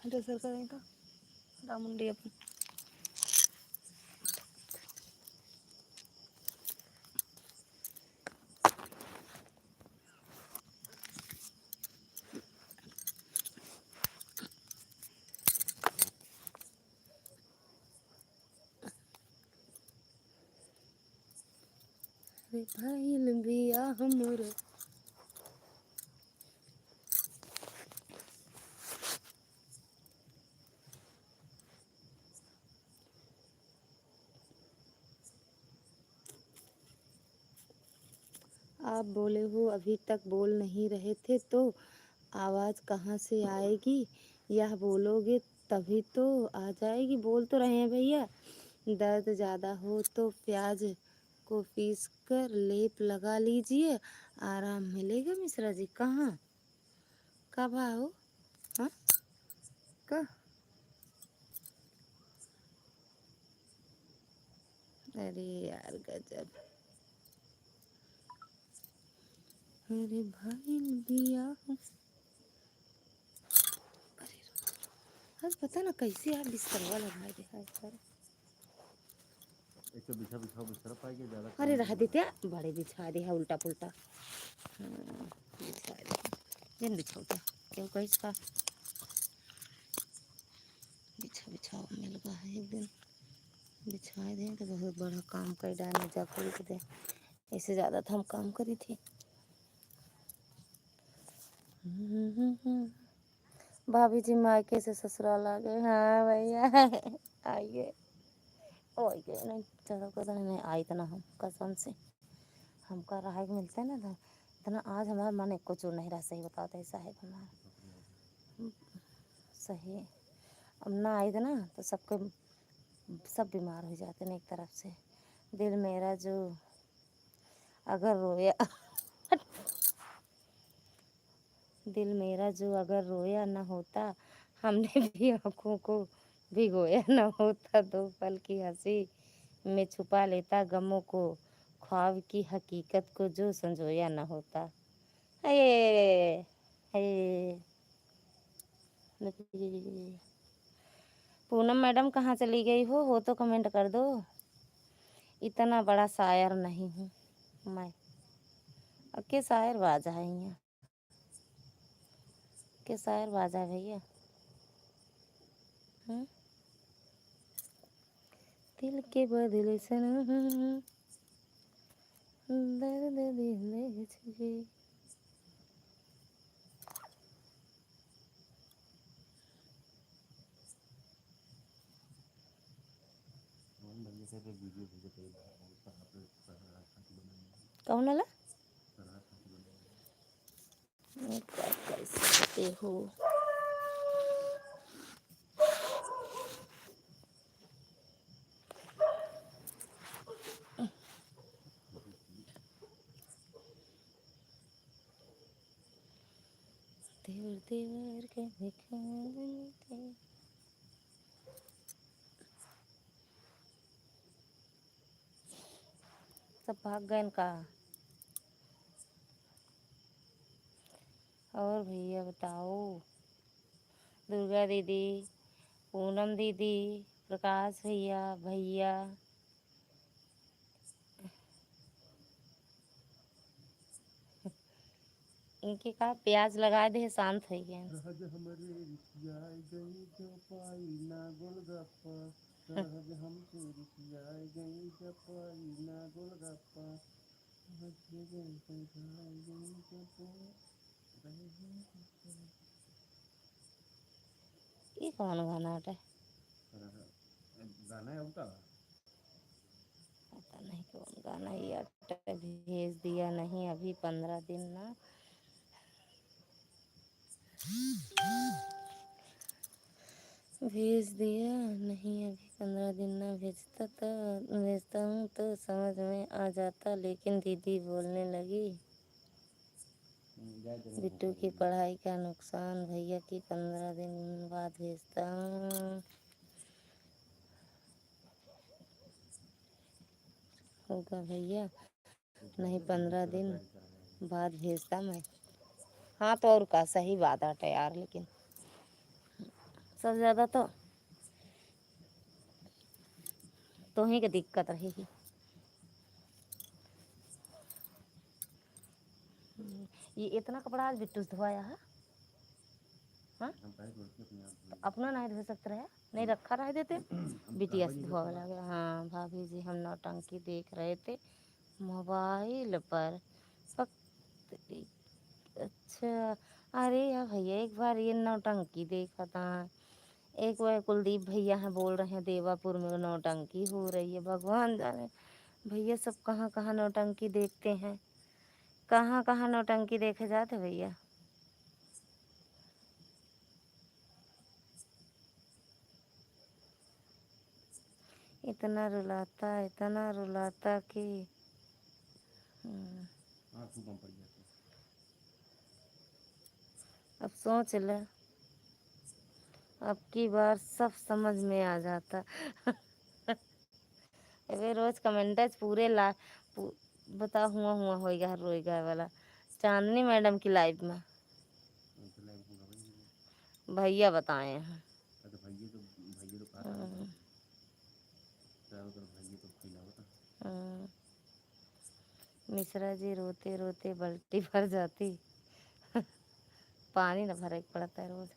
हटो सर करें तो रामुंडी अपन। अरे भाई बिया हमर। आप बोले हो अभी तक बोल नहीं रहे थे तो आवाज़ कहाँ से आएगी। यह बोलोगे तभी तो आ जाएगी। बोल तो रहे हैं भैया। दर्द ज़्यादा हो तो प्याज को पीस कर लेप लगा लीजिए, आराम मिलेगा। मिश्रा जी कहाँ कब आओ। हाँ का। अरे यार गजब। अरे भाई दिया। आज पता ना कैसे आप बिस्तरवा लगाए थे सर। एक तो बिछा बिछाओ बिस्तर पाएंगे ज्यादा। अरे रह देते बड़े बिछा दे है उल्टा पुल्टा। बिछा दे दिन बिछाओ क्या क्यों कैस का बिछा बिछाओ मिल गया है एक दिन बिछा दें तो बहुत बड़ा काम कर डाले जा कर दे। इससे ज़्यादा तो हम काम करी थी। भाभी जी मायके से ससुराल आ गए। हाँ भैया आइए। ओ गए नहीं ज़्यादा पता नहीं आई इतना हम कसम से हमका राहत मिलता है ना तो इतना आज हमारा मन एक को चूर नहीं रहा। सही बताओ तो ऐसा है हमारा सही। अब ना आई था ना तो सबके सब बीमार हो जाते हैं एक तरफ से। दिल मेरा जो अगर रोया दिल मेरा जो अगर रोया न होता, हमने भी आँखों को भिगोया न होता। दो पल की हंसी में छुपा लेता गमों को, ख्वाब की हकीकत को जो संजोया न होता। अये अये पूनम मैडम कहाँ चली गई हो तो कमेंट कर दो। इतना बड़ा शायर नहीं हूँ मैं। के शायर बाजा है यहाँ के शायर बाजा भैया। दिल के बदले सनम दर्द दिल छुए। कौन वाला कर सकते हो। देवर देवर के दिखाते सब भाग गए का। और भैया बताओ दुर्गा दीदी पूनम दीदी प्रकाश भैया भैया इनके का प्याज लगा दे शांत हो गए। ये कौन गाना है गाना है उनका। पता नहीं कौन गाना ये अट्टा भेज दिया नहीं अभी 15 दिन ना। भेज दिया नहीं, अभी 15 दिन ना भेजता हूँ तो समझ में आ जाता, लेकिन दीदी बोलने लगी बिट्टू की पढ़ाई का नुकसान भैया की 15 दिन बाद भेजता हूँ। होगा भैया, नहीं 15 दिन बाद भेजता मैं। हाँ तो और का सही बात है यार, लेकिन सबसे ज़्यादा तो ही की दिक्कत रहेगी। ये इतना कपड़ा आज बिट्टू से धोया है? हाँ अपना नहीं धो सकते रहे, नहीं रखा रह देते बिटिया से धोआ लगा। हाँ भाभी जी हम नौटंकी देख रहे थे मोबाइल पर। अच्छा अरे यार भैया, एक बार ये नौटंकी देखा था, एक बार कुलदीप भैया हैं बोल रहे हैं देवापुर में नौटंकी हो रही है। भगवान जाने भैया सब कहाँ कहाँ नौटंकी देखते हैं, कहाँ कहाँ नौटंकी देखे जाते भैया। इतना रुलाता कि अब सोच ले, अब की बार सब समझ में आ जाता। वे रोज कमेंट्स पूरे बता हुआ होएगा रोएगा वाला चांदनी मैडम की लाइफ में भैया बताए हैं। हम्म, मिश्रा जी रोते रोते बल्टी भर जाती। पानी न भरे पड़ता है रोज,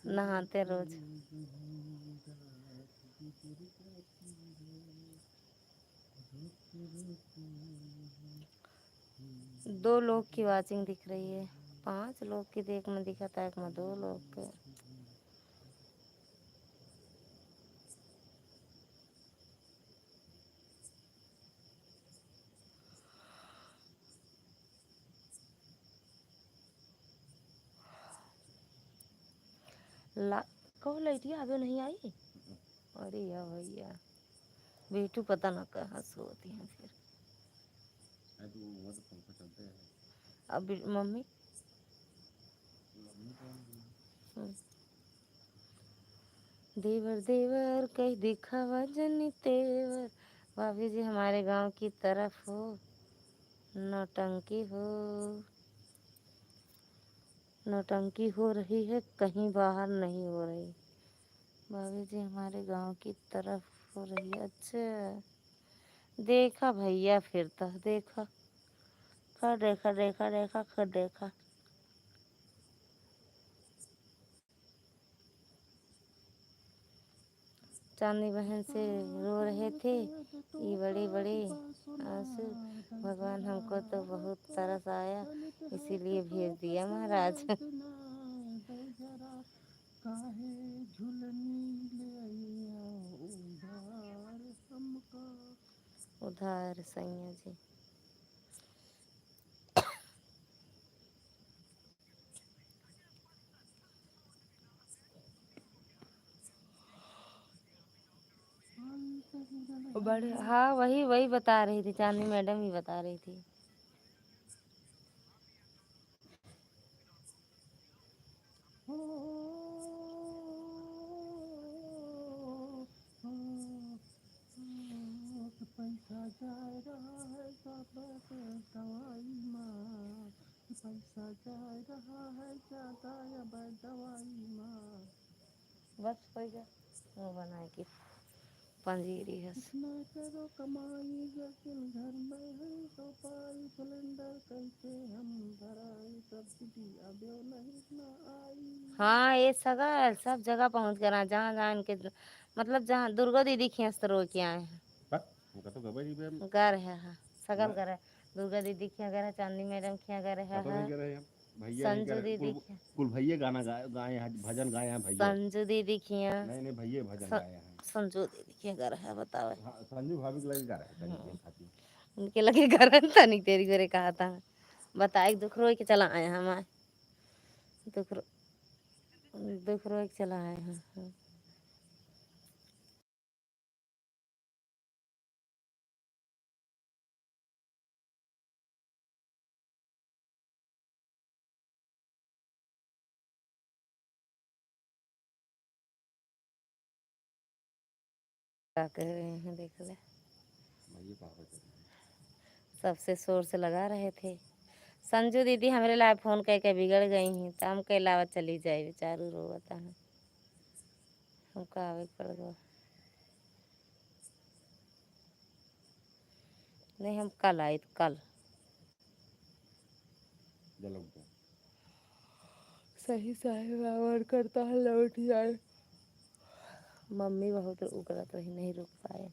नहाते रोज। 2 लोग की वाचिंग दिख रही है, 5 लोग की देख में दिखा था, एक में 2 लोग के। ला कहो लैटिया अभी नहीं आई। अरे या भैया बेटू पता न कहाँ सोती हैं फिर। अब मम्मी देवर देवर कहीं दिखावा जनी तेवर। भाभी जी हमारे गांव की तरफ हो नौटंकी हो रही है, कहीं बाहर नहीं हो रही। भाभी जी हमारे गांव की तरफ हो रही है। अच्छा देखा भैया, फिर तो देखा, कर देखा। चांदनी बहन से रो रहे थे, ये बड़ी बड़ी आंसू। भगवान हमको तो बहुत तरस आया, इसीलिए भेज दिया महाराज। उधार सैया जी। बड़े हाँ वही वही बता रही थी, चांदनी मैडम ही बता रही थी। पैसा जा रहा है दवाई माँ। बस हो गया, वो बनाए की पंजीरी है। करो कमाई घर में है तो पाई सिलेंडर कैसे हम भराई, सब्सिडी अब नहीं ना आई। हाँ ये सगा सब जगह पहुंच कर जहाँ जहाँ इनके मतलब जहाँ दुर्गा दीदी खींच रो के आए हैं। घर है हाँ सगल घर है, दुर्गा दीदी के घर है, चांदनी मैडम के घर है, संजू दीदी कुल भैया गाना गाए हैं, भजन गाए हैं भैया। संजू दीदी खिया नहीं भैया भजन गाए हैं। संजू दीदी के घर है बताओ। संजू भाभी के लगे घर है, उनके लगे घर है तनी तेरी घरे कहा था बताए दुख रो के चला आए हम दुख रो दुख रोक चला है। हाँ हाँ। क्या कह रहे हैं देख ले, ये पापा कर रहे हैं। सबसे शोर से लगा रहे थे। संजू दीदी हमारे ला फ़ोन करके बिगड़ गई हैं, तो हम के अलावा चली जाए बेचारू रोता है, हमको आवे के पड़ गया। नहीं हम कल आए थे, कल जलक गया। सही साहेब आवर करता है, लौट जाए। मम्मी बहुत उकड़त रही, नहीं रुक पाए।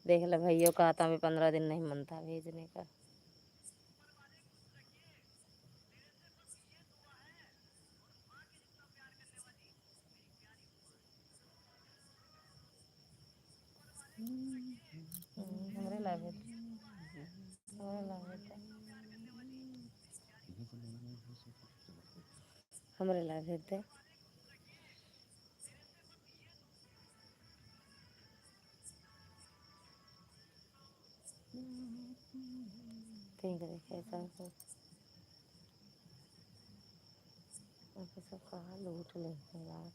देख ले भैया का आता में 15 दिन नहीं मनता भेजने का। हमरे ला भेज, हमरे ला भेज, हमरे ला भेज दे। ठीक है कैसा सब कहा लूट लेंगे यार।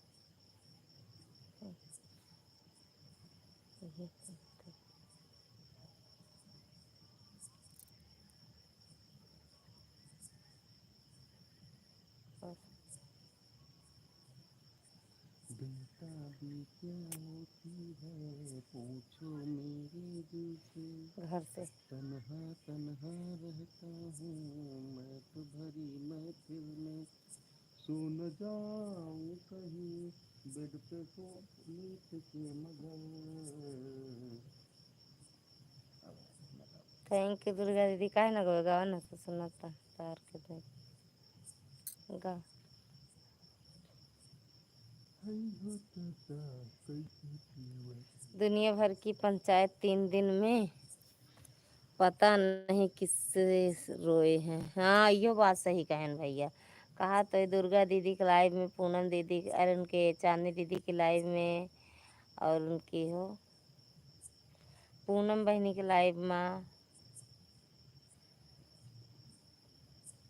ये बेटा भी क्या होती है पूछो मेरे दिल से, घर से तन्हा तन्हा रहता हूँ मैं तो भरी महफिल में, सो न जाऊं कहीं बेड पे सो लेट के मगर। थैंक यू दुर्गा दीदी। काहे ना गो गावा ना तो सुनता तार के दे गा। दुनिया भर की पंचायत 3 दिन में, पता नहीं किससे रोए हैं। हाँ यो बात सही कहन भैया। कहा तो ये दुर्गा दीदी के लाइव में, पूनम दीदी अरे उनके चांदनी दीदी के लाइव में, और उनकी हो पूनम बहनी के लाइव में,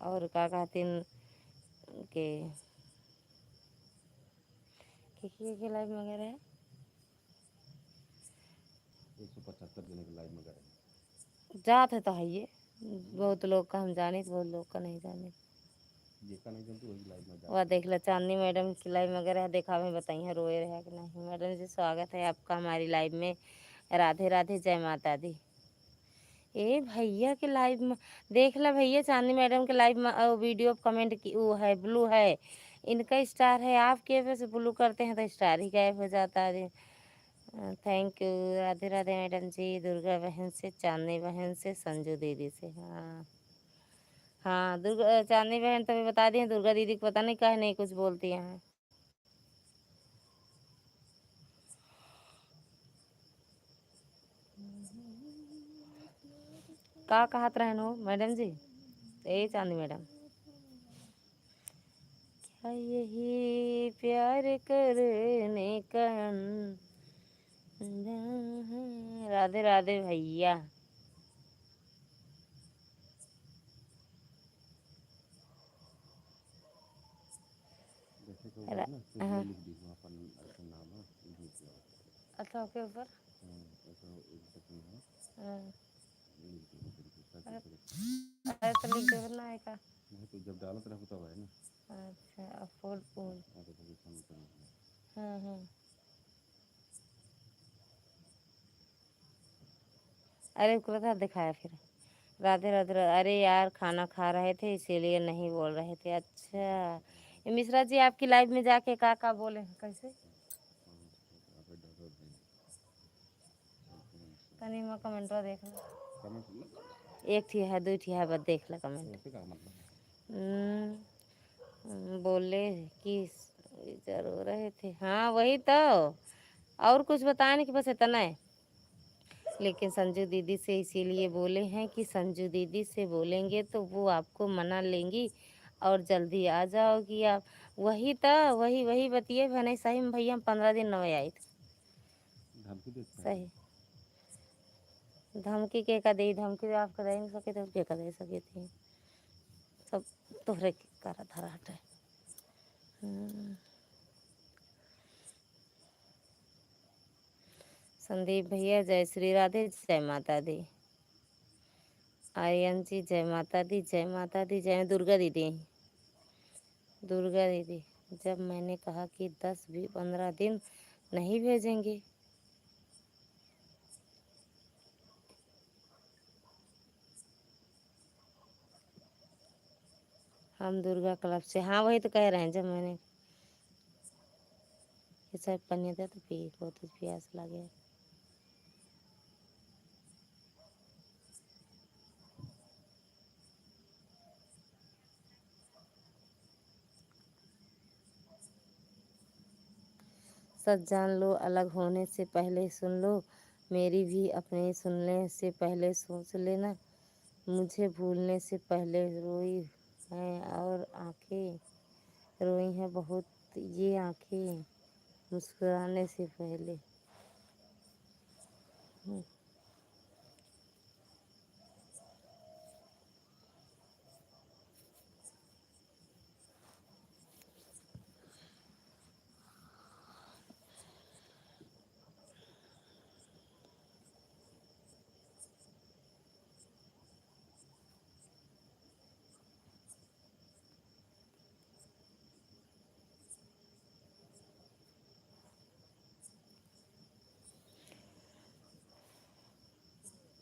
और का कहती के लाइव में गए रहे। 175 जने के लाइव में गए जात है तो है ये, बहुत लोग का हम जाने, बहुत लोग का नहीं जाने। देखा नहीं जल्दी वही लाइव में वह देख लो चांदनी मैडम की लाइव में वगैरह देखा में बताइए रोए रहे कि नहीं। मैडम जी स्वागत है आपका हमारी लाइव में, राधे राधे जय माता दी। ए भैया के लाइव में देख ला भैया, चांदनी मैडम के लाइव में वीडियो कमेंट की वो है ब्लू है, इनका स्टार है, आप के वैसे ब्लू करते हैं तो स्टार ही गायब हो जाता है। Thank you Radhe Radhe madam ji, Durga बहन से, चांदनी बहन से, संजू दीदी से। हाँ हाँ दुर्गा चांदनी बहन तो भी बता दी, दुर्गा दीदी को पता नहीं काहे नहीं कुछ बोलती हैं। का कहत रहन हो मैडम जी, ए चांदनी मैडम, क्या यही प्यार करने का अंजाम है? राधे राधे भैया। जैसे कि वो ना तो हाँ लिख दी वहाँ पर ऐसा नाम है लिख दिया। अच्छा ओके ऊपर ऐसा एक सेकंड है हाँ। लिख दिया तरीके से अरे करके। अरे तो लिख दो ना एक। नहीं तो जब डालत रहो तब है ना। अच्छा अफोर्ड पूल। अरे तो सामने करना हाँ हाँ। अरे उसको बता दिखाया फिर। राधे राधे अरे यार खाना खा रहे थे इसीलिए नहीं बोल रहे थे। अच्छा ये मिश्रा जी आपकी लाइव में जाके का बोले हैं कैसे? तनी मैं कमेंटवा देख लो, कमेंट एक थी है दो थी है बस देख ले कमेंट। ऐसे का मतलब बोले कि जरूर रहे थे, हाँ वही तो, और कुछ बताया नहीं कि बस इतना है। लेकिन संजू दीदी से इसीलिए बोले हैं कि संजू दीदी से बोलेंगे तो वो आपको मना लेंगी और जल्दी आ जाओ कि आप वही तो वही वही बतिए भने सही में भैया हम 15 दिन नवे आई थे सही धमकी के का दे धमकी आप कर नहीं सके तो के का दे सके थे सब तोहरे के करा धरा हटे संदीप भैया जय श्री राधे जय माता दी आर्यन जी जय माता दी जय माता दी जय दुर्गा दीदी जब मैंने कहा कि 10-15 दिन नहीं भेजेंगे हम दुर्गा क्लब से हाँ वही तो कह रहे हैं जब मैंने ये सब पन्नी था तो पी बहुत प्यास लगे सच जान लो अलग होने से पहले सुन लो मेरी भी अपने सुनने से पहले सोच लेना मुझे भूलने से पहले रोई हैं और आंखें रोई हैं बहुत ये आंखें मुस्कुराने से पहले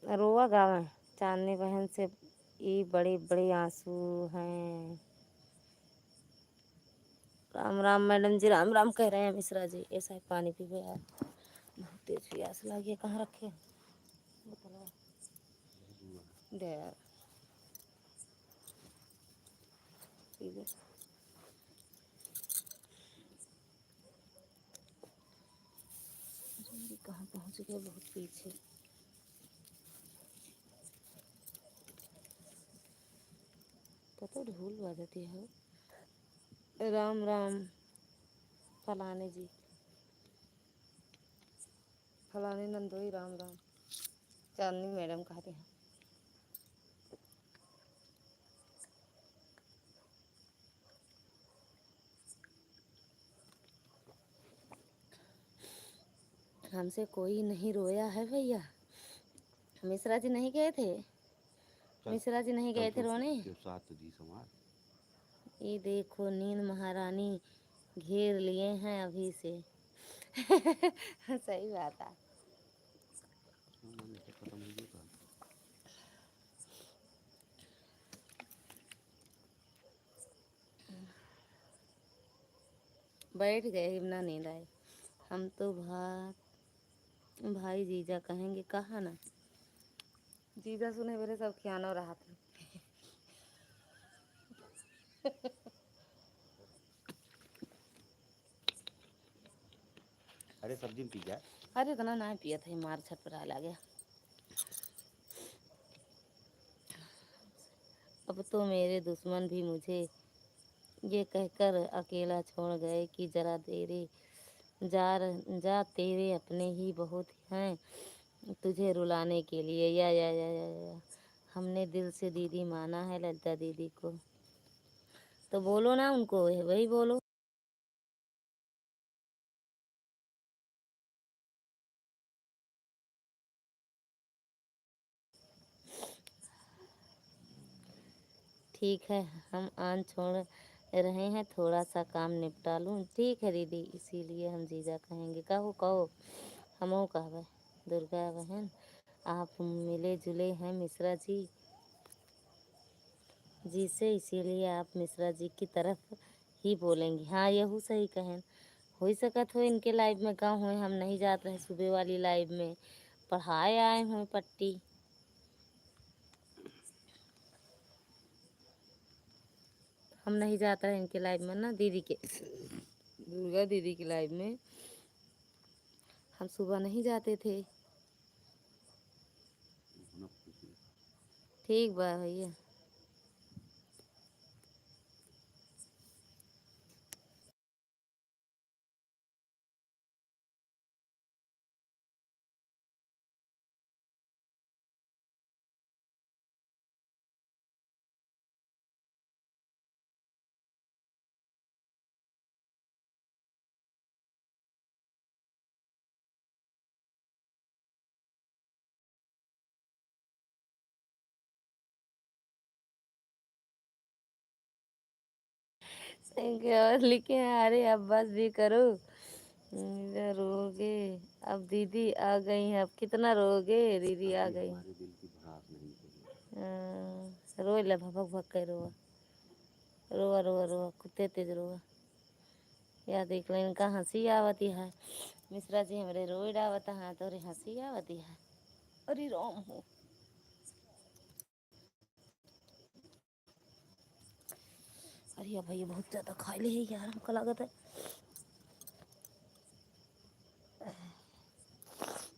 रोआ गावे चांदनी बहन से ये बड़े बड़े आंसू हैं राम राम मैडम जी राम राम कह रहे हैं मिश्रा जी ऐसा ही पानी पी यार बहुत तेज प्यास लगी कहाँ रखे दे यार पी ले कहाँ पहुँच गए बहुत पीछे तो ढोल बजती है राम राम फलाने जी फलाने नंदोई राम राम चांदनी मैडम कहते हैं हमसे कोई नहीं रोया है भैया मिश्रा जी नहीं गए थे मिश्रा जी नहीं गए थे रोने ये देखो नींद महारानी घेर लिए हैं अभी से सही बात है बैठ गए हिमना नींद आए हम तो भाई जीजा कहेंगे कहा ना जीजा सुने मेरे सब खियानो रहा था अरे सब्जी में पी जाए अरे इतना ना पिया था मार छटपटा ला गया अब तो मेरे दुश्मन भी मुझे ये कहकर अकेला छोड़ गए कि जरा तेरे जा तेरे अपने ही बहुत हैं तुझे रुलाने के लिए या हमने दिल से दीदी माना है ललिता दीदी को तो बोलो ना उनको वही बोलो ठीक है हम आन छोड़ रहे हैं थोड़ा सा काम निपटा लूँ ठीक है दीदी इसीलिए हम जीजा कहेंगे कहो हमो कहवे दुर्गा बहन आप मिले जुले हैं मिश्रा जी से इसीलिए आप मिश्रा जी की तरफ ही बोलेंगे हाँ यहू सही कहें हो सकत हो इनके लाइव में गाँव हो हम नहीं जाते हैं सुबह वाली लाइव में पढ़ाए आए हैं पट्टी हम नहीं जाते हैं इनके लाइव में ना दीदी के दुर्गा दीदी की लाइव में हम सुबह नहीं जाते थे ठीक बा भैया और लिखे हैं, अरे अब बस भी करो, रोगे। अब दीदी आ गई हैं, अब कितना रोगे, दीदी आ गई। रो ले, भभक भग के रोआ, रोआ रोआ रोआ, कुत्ते तेज रोआ। या देख लो, इनका हंसी आवती है। मिश्रा जी हमारे रोई डावता है तो हंसी आवती है। अरे राम हो, अरे भैया बहुत ज्यादा खा ले है यार, हमको लागत है।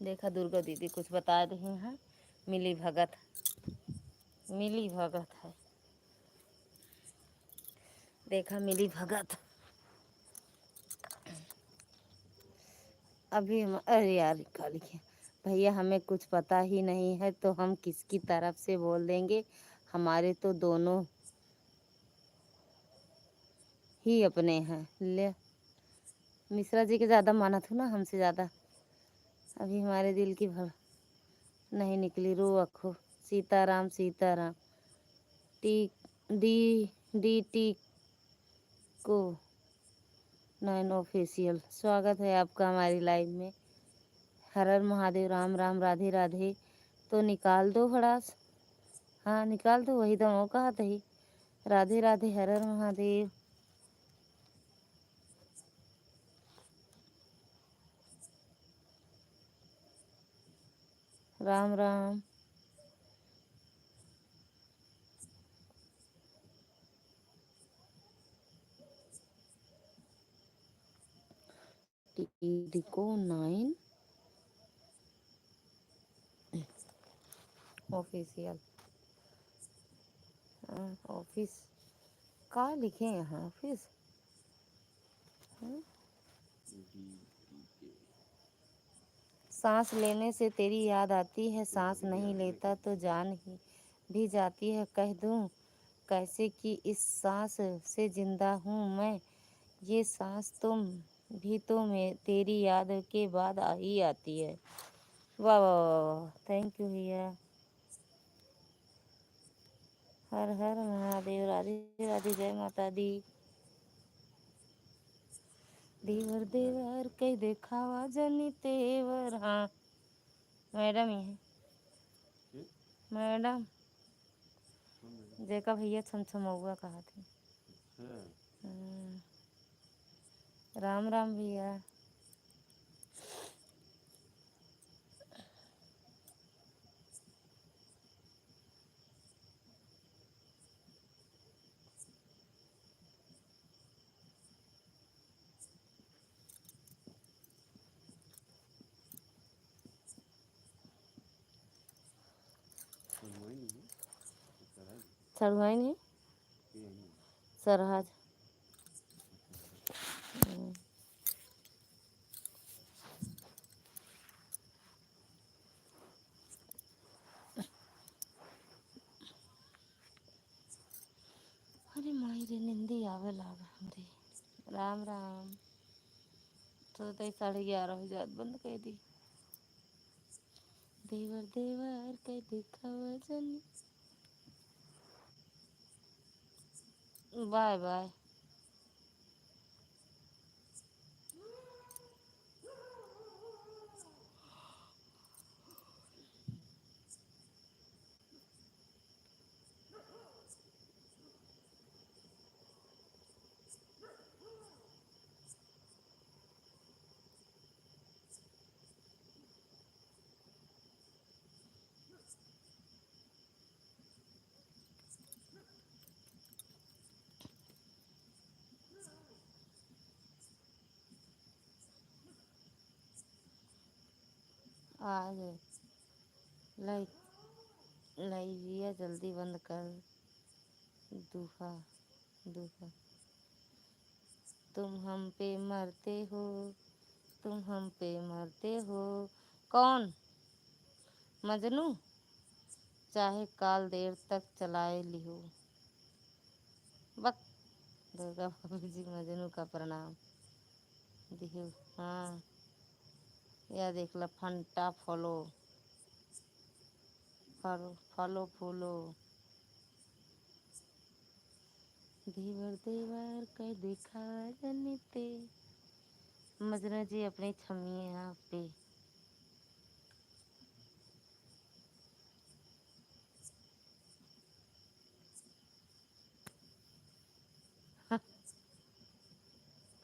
देखा दुर्गा दीदी कुछ बता रही हैं, मिली भगत, मिली भगत है। देखा मिली भगत। अभी हम, अरे यार क्या लिखे, भैया हमें कुछ पता ही नहीं है तो हम किसकी तरफ से बोल देंगे, हमारे तो दोनों ही अपने हैं। ले, मिश्रा जी के ज़्यादा माना था ना हमसे ज़्यादा। अभी हमारे दिल की भर नहीं निकली, रो अखो। Sitaram Sitaram. T D D T को 9 ऑफिशियल स्वागत है आपका हमारी लाइव में। हर हर महादेव, राम राम, राधे राधे। तो निकाल दो खड़ास, हाँ निकाल दो, वही तो मौका आता ही। राधे राधे, हर हर महादेव। राम राम। को 9 ऑफिशियल। ऑफिस का लिखे यहाँ, ऑफिस। सांस लेने से तेरी याद आती है, सांस नहीं लेता तो जान ही भी जाती है। कह दूं कैसे कि इस सांस से जिंदा हूँ मैं, ये सांस तुम भी तो मैं तेरी याद के बाद ही आती है। वाह वाह वाह वाह, थैंक यू भैया। हर हर महादेव, राधे राधे, जय माता दी। देवर देवर कई देखावा जनी तेवर, हाँ मैडम ही है, मैडम जेका भैया छमछमौआ कहा थे। राम राम भैया। चढ़वाई नहीं सरहज। अरे माई रे, निंदी आवे लागा हमरे। राम राम। तो 11:30 हो जात, बंद कर दी। देवर देवर कई दिखावा जनी। Bye bye. आ गए। लाइक लाइविया जल्दी बंद कर। दूहा दूहा। तुम हम पे मरते हो, तुम हम पे मरते हो। कौन? मजनू? चाहे काल देर तक चलाए लिहो। बक। दुर्गा भाभी जी मजनू का प्रणाम दिहो। हाँ, या देख लो, फंटा फॉलो, फॉलो फूलो। देवर देवर कह देखा जनिते। मजनू जी अपनी छमिए यहाँ पे।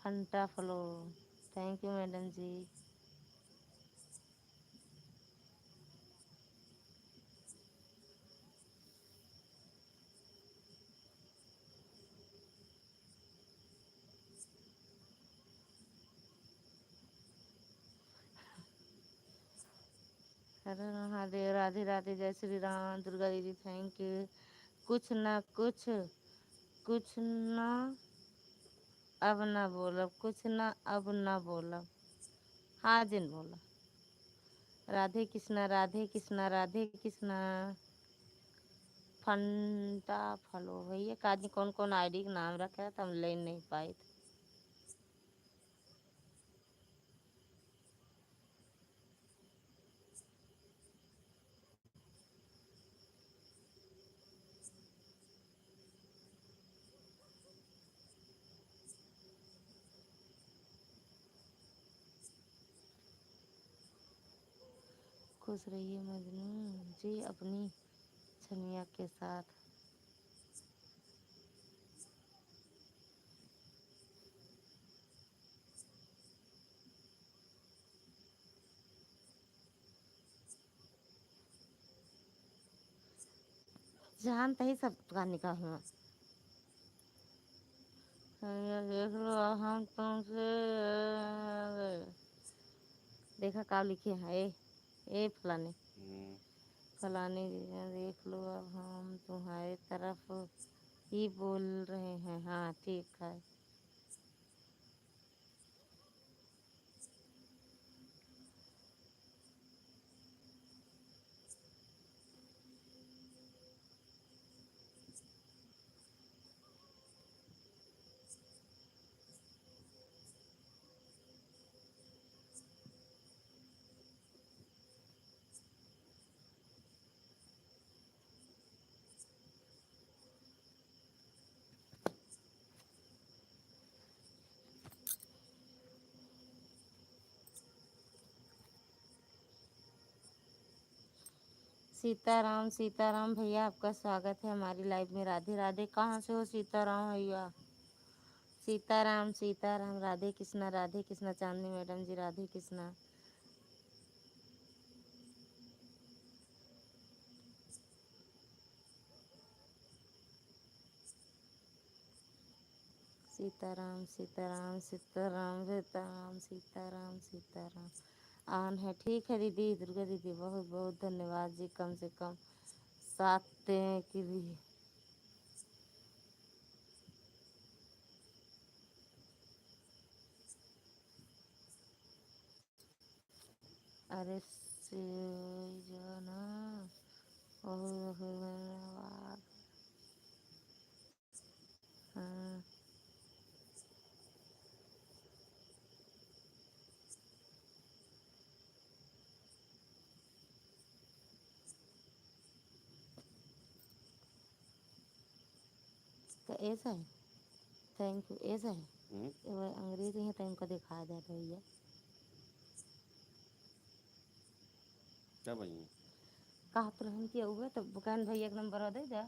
फंटा फलो। Thank you madam ji. Har Mahadev. Radhe Radhe. जय श्री राम। दुर्गा दीदी थैंक यू। कुछ ना कुछ, कुछ ना अब ना बोलब, कुछ ना अब ना बोलब। हाँ जिन बोला। राधे कृष्णा राधे कृष्णा राधे कृष्णा। फंटा फलो भैया काजी कौन कौन आईडी का नाम रखा है तो हम ले नहीं पाए थे। खुश रहिए मजनू जी अपनी छमिया के साथ। जानते ही सब गाने का हूँ। देख लो हम तुमसे देखा का लिखे हैं ए फलाने फलाने देख लो अब हम तुम्हारे तरफ ही बोल रहे हैं। हाँ ठीक है। सीताराम सीताराम भैया आपका स्वागत है हमारी लाइव में। राधे राधे। कहाँ से हो सीताराम भैया? सीताराम सीताराम। राधे कृष्णा चांदनी मैडम जी राधे कृष्णा। सीताराम सीताराम सीताराम सीताराम सीताराम सीताराम। आन है ठीक है दीदी। दुर्गा दीदी बहुत बहुत धन्यवाद जी। कम से कम साथ देने के लिए। अरे सृजना बहुत धन्यवाद। हाँ तो ऐसा है। Thank you. ऐसा है वो अंग्रेजी है तो इनको दिखा दे भैया। क्या भैया कहा तो हम किया हुआ तो बुकान भैया का नंबर दे दे।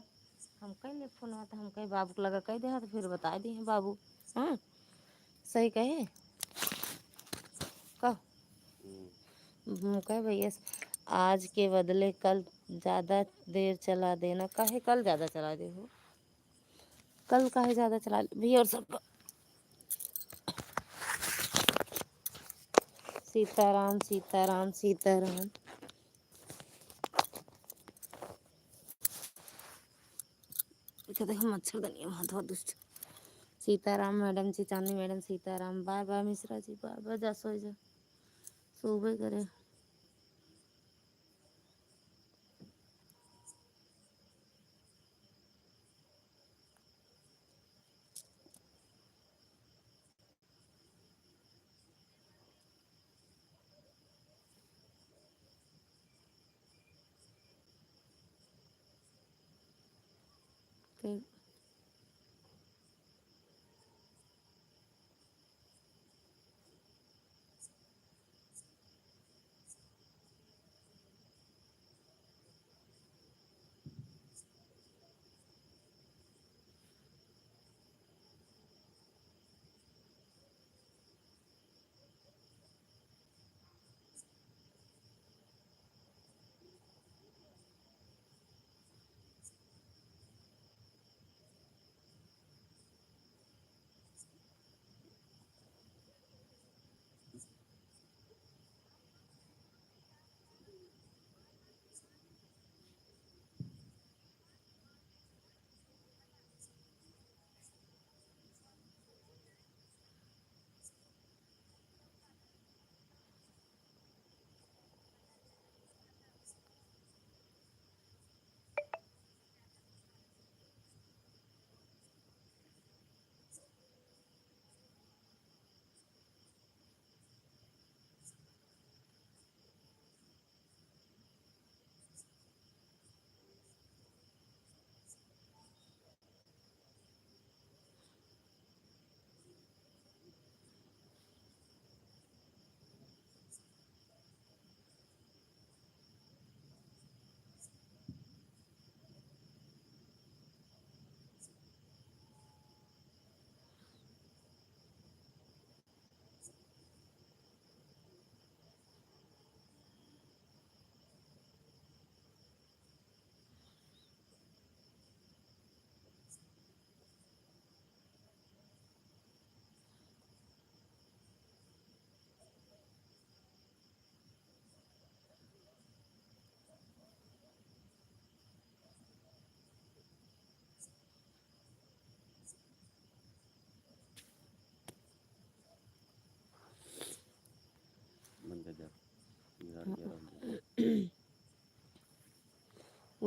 हम कहीं ले फोन आता हम कहीं बाबू को लगा कह दे तो फिर बता दिए बाबू। हाँ सही कहे कह कहे भैया आज के बदले कल ज़्यादा देर चला देना। काहे कल ज़्यादा चला दे हो? कल काहे ज़्यादा चला भैया और सब। सीताराम सीताराम सीताराम। देखो मच्छरदानी हाथ दुष्ट। Sitaram madam ji Chandni madam Sitaram. Bye bye Mishra ji bye bye. जा सो जा सुबह करे।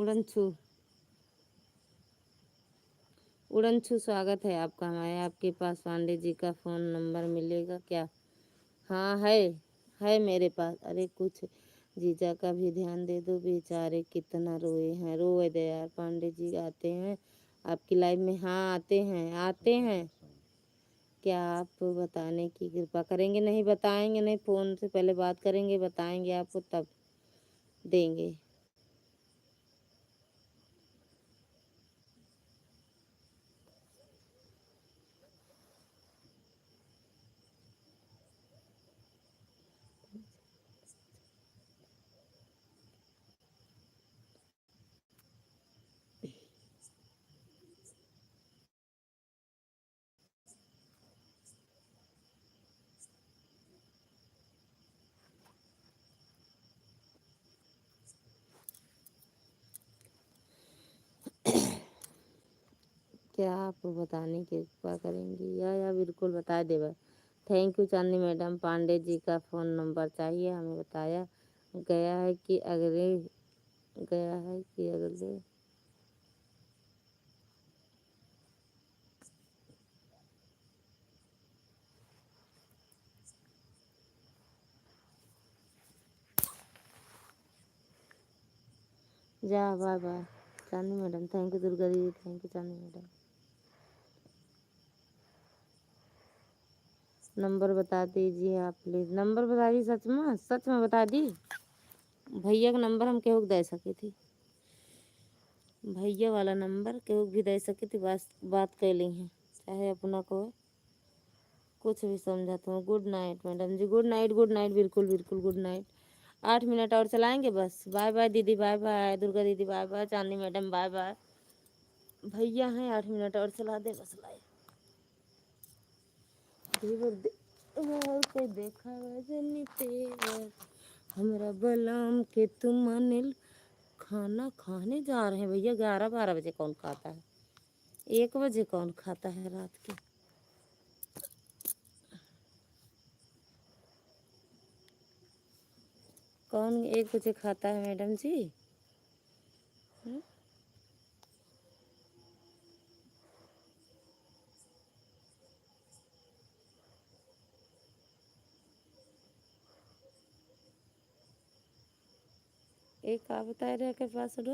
उड़नछू उड़नछू स्वागत है आपका हमारे। आपके पास पांडे जी का फ़ोन नंबर मिलेगा क्या? हाँ है मेरे पास। अरे कुछ जीजा का भी ध्यान दे दो, बेचारे कितना रोए हैं। रोए दे यार, पांडे जी आते हैं आपकी लाइफ में? हाँ आते हैं। क्या आप बताने की कृपा करेंगे? नहीं बताएंगे नहीं, फ़ोन से पहले बात करेंगे, बताएंगे आपको तब देंगे। क्या आप बताने की कृपा करेंगी? या बिल्कुल बता देगा। Thank you Chandni madam. Pandey ji का फ़ोन नंबर चाहिए, हमें बताया गया है कि अगले जा। Bye bye Chandni madam. Thank you Durga दीदी। Thank you Chandni madam. Number बता दीजिए आप प्लीज़। नंबर बता दी सच में बता दी। भैया का नंबर हम केहू के दे सकी थी, भैया वाला नंबर केहू भी दे सकी थी। बात कर ली हैं, चाहे अपना को कुछ भी समझाता हूँ। गुड नाइट मैडम जी। गुड नाइट बिल्कुल बिल्कुल गुड नाइट। 8 मिनट और चलाएंगे बस। बाय बाय दीदी, बाय बाय दुर्गा दीदी, bye bye Chandni madam, bye bye. भैया हैं, 8 मिनट और चला दे बस लाइव। के देखा वजनी तेवर हमरा बलाम के तुम अनिल। खाना खाने जा रहे हैं भैया। 11-12 बजे कौन खाता है? 1 बजे कौन खाता है रात के? कौन 1 बजे खाता है मैडम जी? हुँ? एक का बताए रहे के पासवर्ड?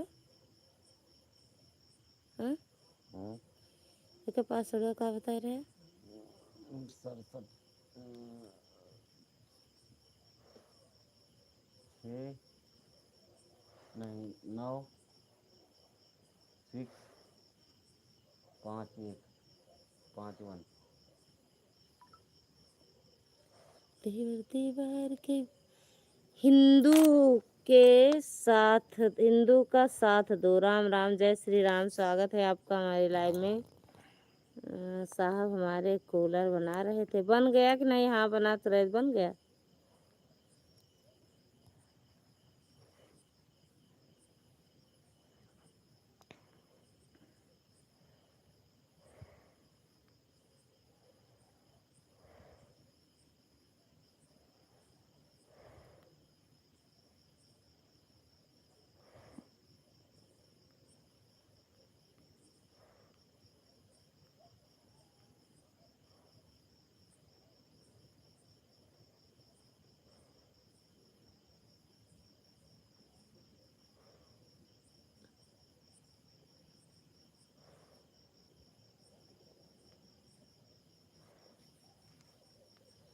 हाँ एक पासवर्ड का बताए रहे? सर 9 6 5 1 5 1। दीवार के हिंदू हिंदू का साथ दो। राम राम, जय श्री राम। स्वागत है आपका हमारे लाइव में। साहब हमारे कूलर बना रहे थे, बन गया कि नहीं? हाँ बना तो रहे, बन गया।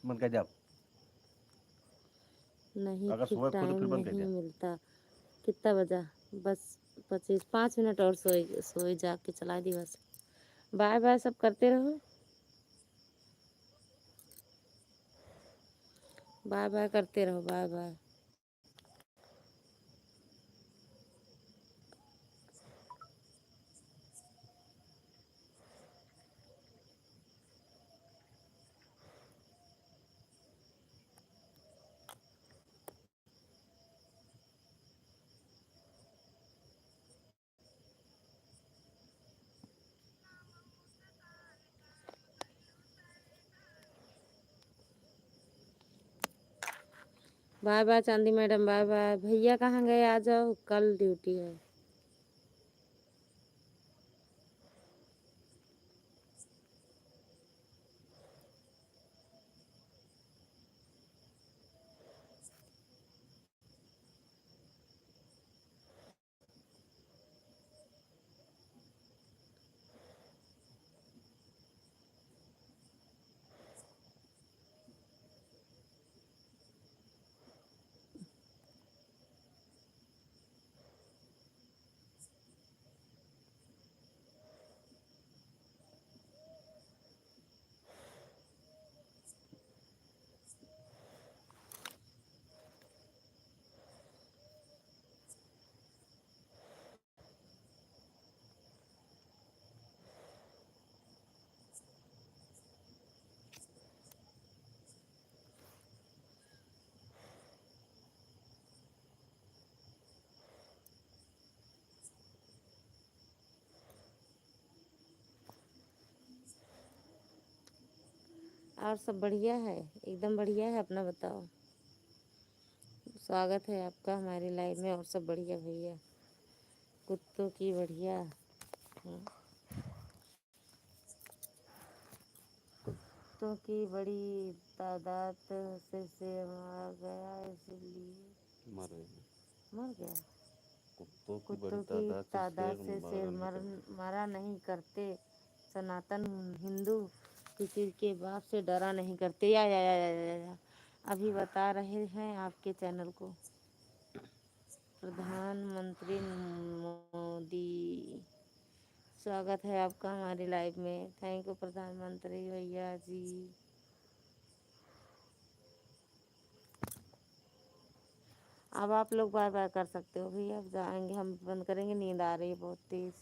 बंद कर जा। नहीं अगर फिर सुबह खोले तो टाइम फिर बंद कर नहीं दिया। मिलता। कितना बजा? बस 5 मिनट और सोए सोए जाके चला दी बस। बाय बाय सब करते रहो। बाय बाय करते रहो, बाय बाय। बाय बाय चांदी मैडम, बाय बाय। भैया कहाँ गए? आ जाओ, कल ड्यूटी है। और सब बढ़िया है, एकदम बढ़िया है। अपना बताओ। स्वागत है आपका हमारी लाइव में। और सब बढ़िया भैया, कुत्तों की बढ़िया। कुत्तों की बड़ी तादाद से शेर मारा गया, इसलिए मर गया। कुत्तों की तादाद से शेर मरा नहीं करते। सनातन हिंदू किसी के बाप से डरा नहीं करते। या अभी बता रहे हैं आपके चैनल को। प्रधानमंत्री मोदी, स्वागत है आपका हमारी लाइव में। थैंक यू प्रधानमंत्री भैया जी। अब आप लोग बाय बाय कर सकते हो भैया। अब जाएंगे, हम बंद करेंगे, नींद आ रही है बहुत तेज।